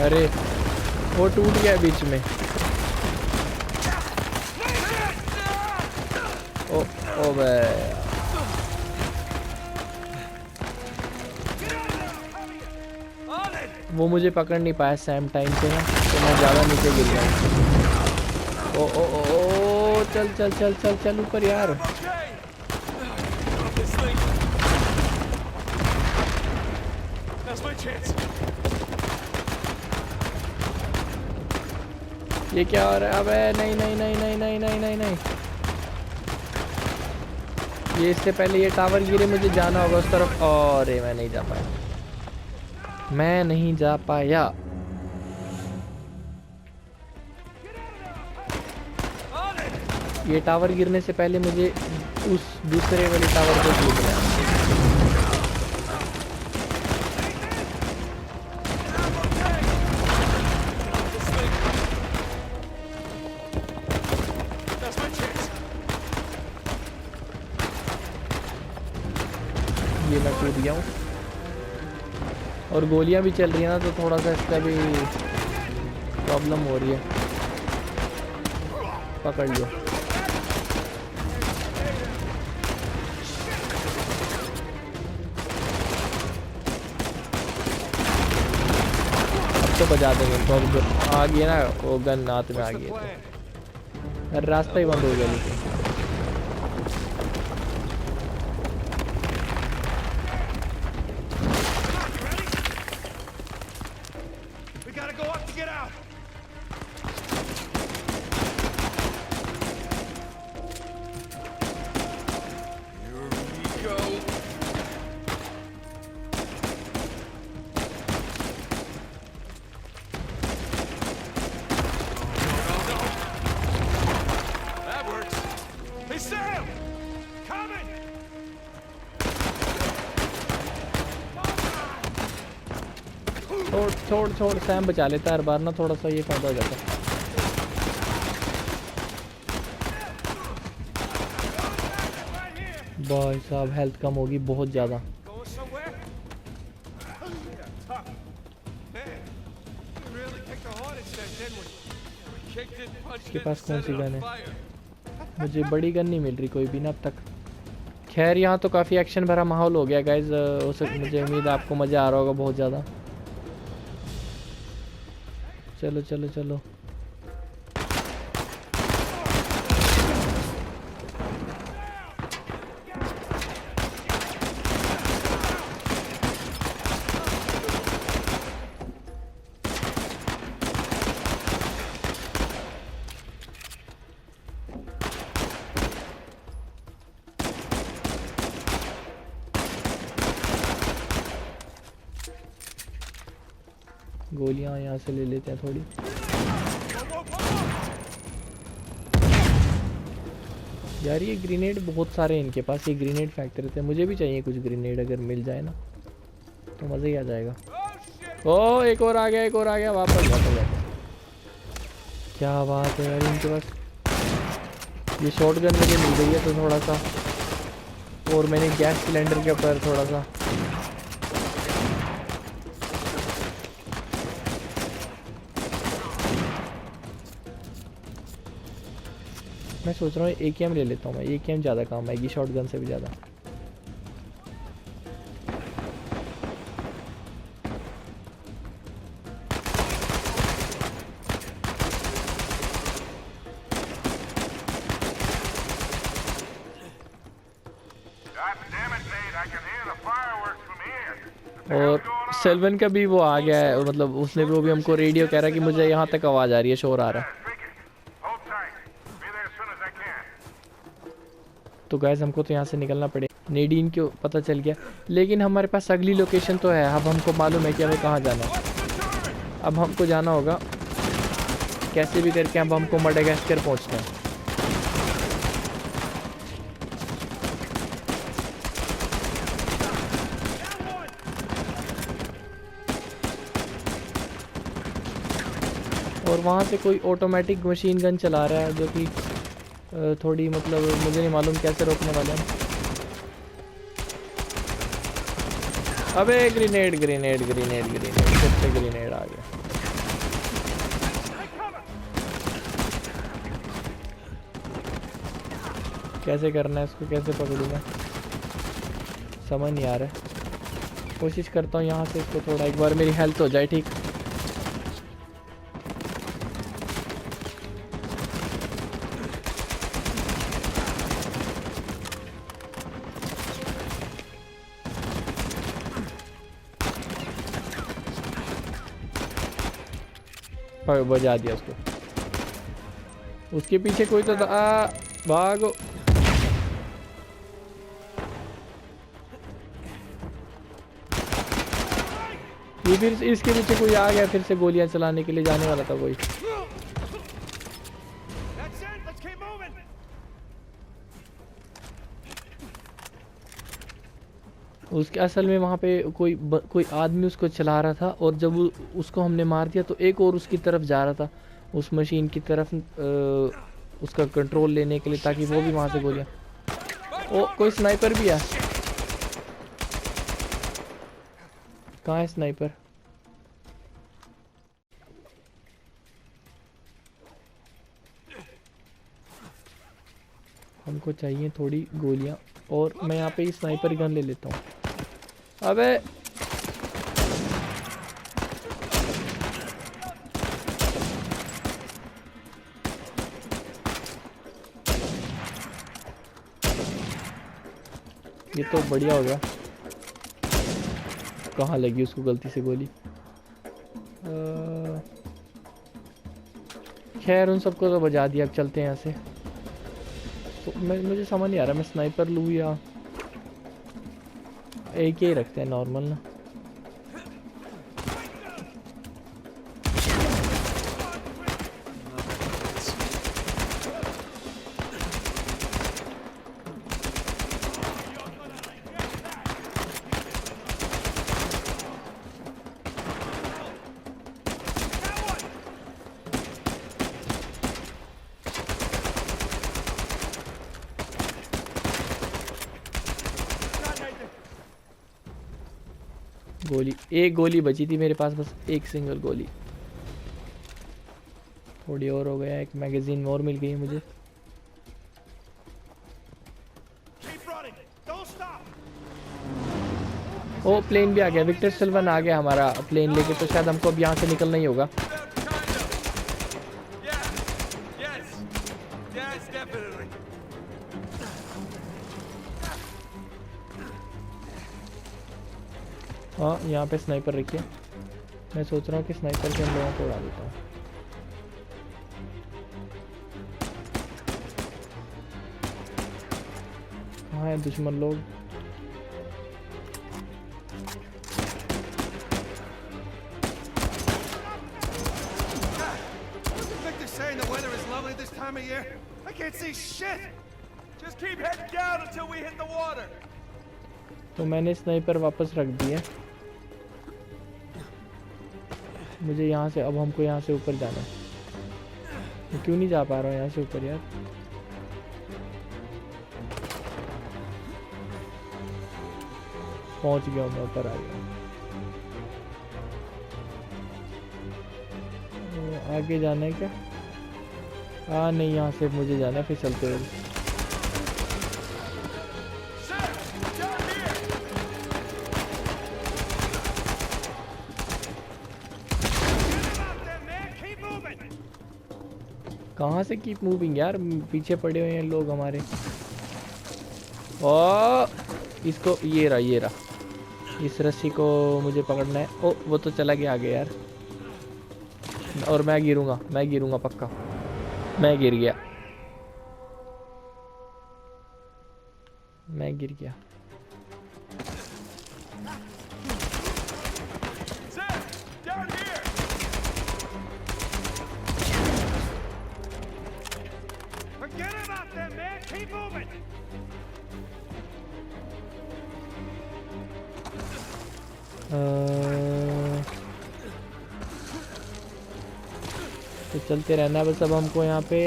अरे वो टूट गया बीच में. ओ बे वो मुझे पकड़ नहीं पाया सैम टाइम पे ना, तो मैं ज़्यादा नीचे गिर गया. ओ चल चल चल चल चल ऊपर यार. ये क्या हो रहा है. अबे नहीं नहीं नहीं नहीं नहीं नहीं नहीं नहीं. ये इससे पहले ये टावर गिरे, मुझे जाना होगा उस तरफ. और मैं नहीं जा पाया. मैं नहीं जा पाया. ये टावर गिरने से पहले मुझे उस दूसरे वाले टावर को कूदना है. ये मैं कूद गया हूँ और गोलियां भी चल रही हैं ना, तो थोड़ा सा इसका भी प्रॉब्लम हो रही है। पकड़ लिया। अब तो बजा देंगे इनको। अब आ गई ना वो गन हाथ में आ गई तो रास्ता ही बंद हो गया। लेकिन छोड़ सैम बचा लेता है हर बार ना, थोड़ा सा ये फायदा हो जाता है। भाई साहब हेल्थ कम होगी बहुत ज़्यादा। इसके पास कौन सी गन है? मुझे बड़ी गन नहीं मिल रही कोई भी ना अब तक। खैर यहाँ तो काफ़ी एक्शन भरा माहौल हो गया गाइज। मुझे उम्मीद है आपको मज़ा आ रहा होगा बहुत ज़्यादा। चलो चलो चलो। गोलियां यहाँ से ले लेते हैं थोड़ी। यार ये ग्रेनेड बहुत सारे हैं इनके पास। ये ग्रेनेड फैक्ट्री थे, मुझे भी चाहिए कुछ ग्रेनेड। अगर मिल जाए ना तो मज़ा ही आ जाएगा। ओ एक और आ गया, एक और आ गया। वापस वापस। क्या बात है यार इनके पास। ये शॉटगन मुझे मिल गई है तो थोड़ा सा, और मैंने गैस सिलेंडर के ऊपर थोड़ा सा मैं सोच रहा हूँ AKM ले लेता हूँ मैं। AKM ज़्यादा काम आएगी शॉटगन से भी ज़्यादा। और सेल्वन का भी वो आ गया है, मतलब उसने भी, वो भी हमको रेडियो कह रहा है कि मुझे यहाँ तक आवाज़ आ रही है, शोर आ रहा है। तो गैस हमको तो यहाँ से निकलना पड़ेगा। नेडीन को पता चल गया, लेकिन हमारे पास अगली लोकेशन तो है। अब हमको मालूम है कि हमें कहाँ जाना है। अब हमको जाना होगा कैसे भी करके। अब हमको मडागास्कर पहुँचना है। और वहाँ से कोई ऑटोमेटिक मशीन गन चला रहा है जो कि थोड़ी, मतलब मुझे नहीं मालूम कैसे रोकने वाले हैं। अबे ग्रेनेड ग्रेनेड ग्रेनेड ग्रेनेड, फिर से ग्रेनेड आ गया। कैसे करना है इसको, कैसे पकड़ूंगा समझ नहीं आ रहा है। कोशिश करता हूँ यहाँ से इसको थोड़ा, एक बार मेरी हेल्थ हो जाए ठीक। बजा दिया उसको। उसके पीछे कोई तो भागो। ये फिर इसके पीछे कोई आ गया, फिर से गोलियां चलाने के लिए जाने वाला था कोई। उसके असल में वहाँ पे कोई आदमी उसको चला रहा था, और जब उसको हमने मार दिया तो एक और उसकी तरफ जा रहा था, उस मशीन की तरफ, उसका कंट्रोल लेने के लिए, ताकि वो भी वहाँ से गोलियां। ओ कोई स्नाइपर भी है। कहाँ है स्नाइपर? हमको चाहिए थोड़ी गोलियां, और मैं यहाँ पे स्नाइपर गन ले लेता हूँ। अबे ये तो बढ़िया हो गया। कहाँ लगी उसको गलती से गोली? खैर उन सबको तो बजा दिया, अब चलते हैं यहाँ से। तो मुझे समझ नहीं आ रहा मैं स्नाइपर लूँ या एक ही रखते हैं नॉर्मल ना। गोली, एक गोली बची थी मेरे पास, बस एक सिंगल गोली। थोड़ी और हो गया, एक मैगजीन और मिल गई मुझे। ओ प्लेन भी आ गया, विक्टर सिल्वन आ गया हमारा प्लेन लेके, तो शायद हमको अब यहाँ से निकलना ही होगा। हाँ यहाँ पे स्नाइपर रखिए, मैं सोच रहा हूँ कि स्नाइपर से हम लोगों को उड़ा देता हूँ। कहाँ है दुश्मन लोग? तो मैंने स्नाइपर वापस रख दिया। मुझे यहाँ से, अब हमको यहाँ से ऊपर जाना है। मैं क्यों नहीं जा पा रहा हूँ यहाँ से ऊपर यार? पहुँच गया हूँ मैं, ऊपर आ गया। आगे जाना है क्या? नहीं, यहाँ से मुझे जाना है, फिर चलते हुए। कहाँ से कीप मूविंग यार? पीछे पड़े हुए हैं लोग हमारे। ओ इसको, ये रहा, इस रस्सी को मुझे पकड़ना है। ओ वो तो चला गया आगे यार, और मैं गिरूंगा पक्का। मैं गिर गया। तो चलते रहना बस। अब हमको यहाँ पे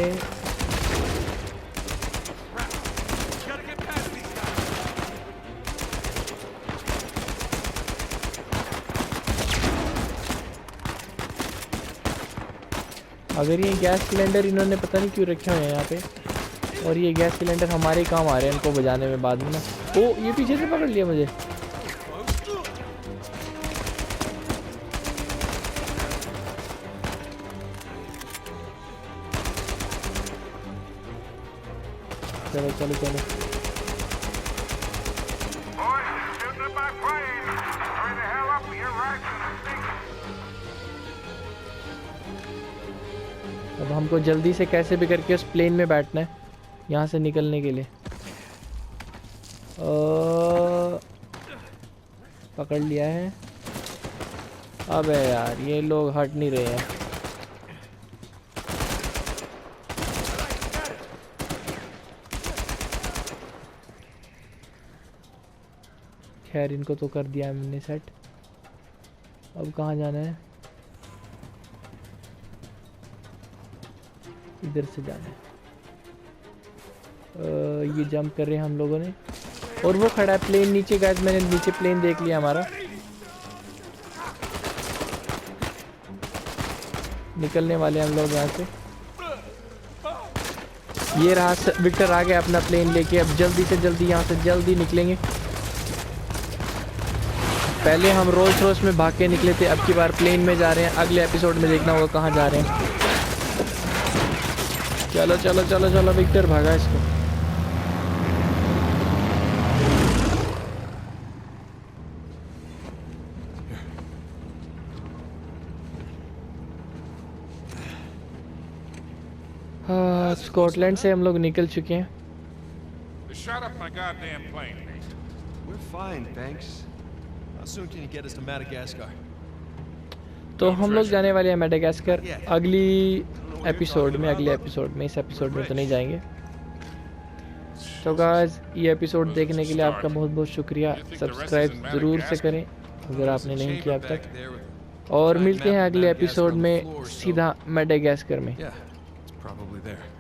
अगर ये गैस सिलेंडर इन्होंने पता नहीं क्यों रखे हुए हैं यहाँ पे, और ये गैस सिलेंडर हमारे काम आ रहे हैं इनको बजाने में बाद में ना। ओ ये पीछे से पकड़ लिया मुझे। चलो चलो चलो। अब हमको जल्दी से कैसे भी करके उस प्लेन में बैठना है यहाँ से निकलने के लिए। पकड़ लिया है। अबे यार ये लोग हट नहीं रहे हैं। खैर इनको तो कर दिया हमने सेट। अब कहाँ जाना है? इधर से जाना है। ये जंप कर रहे हैं हम लोगों ने, और वो खड़ा है प्लेन नीचे। गाइस मैंने नीचे प्लेन देख लिया हमारा। निकलने वाले हम लोग यहाँ से। ये रहा विक्टर आ गया अपना प्लेन लेके। अब जल्दी से जल्दी यहाँ से जल्दी निकलेंगे। पहले हम रोल्स रॉयस में भाग के निकले थे, अब की बार प्लेन में जा रहे हैं। अगले एपिसोड में देखना होगा कहाँ जा रहे हैं। चलो चलो चलो चलो विक्टर भागा इसको। हाँ, स्कॉटलैंड से हम लोग निकल चुके हैं।
Shut up my goddamn plane.
We're fine, thanks. How soon can you get us to Madagascar?
तो हम लोग जाने वाले हैं मेडागास्कर अगले एपिसोड में। इस एपिसोड में तो नहीं जाएंगे। तो गाइस, ये एपिसोड देखने के लिए आपका बहुत बहुत शुक्रिया। सब्सक्राइब ज़रूर से करें अगर आपने नहीं किया अब तक। और मिलते हैं अगले एपिसोड में सीधा मेडागास्कर में।
Yeah, it's probably there.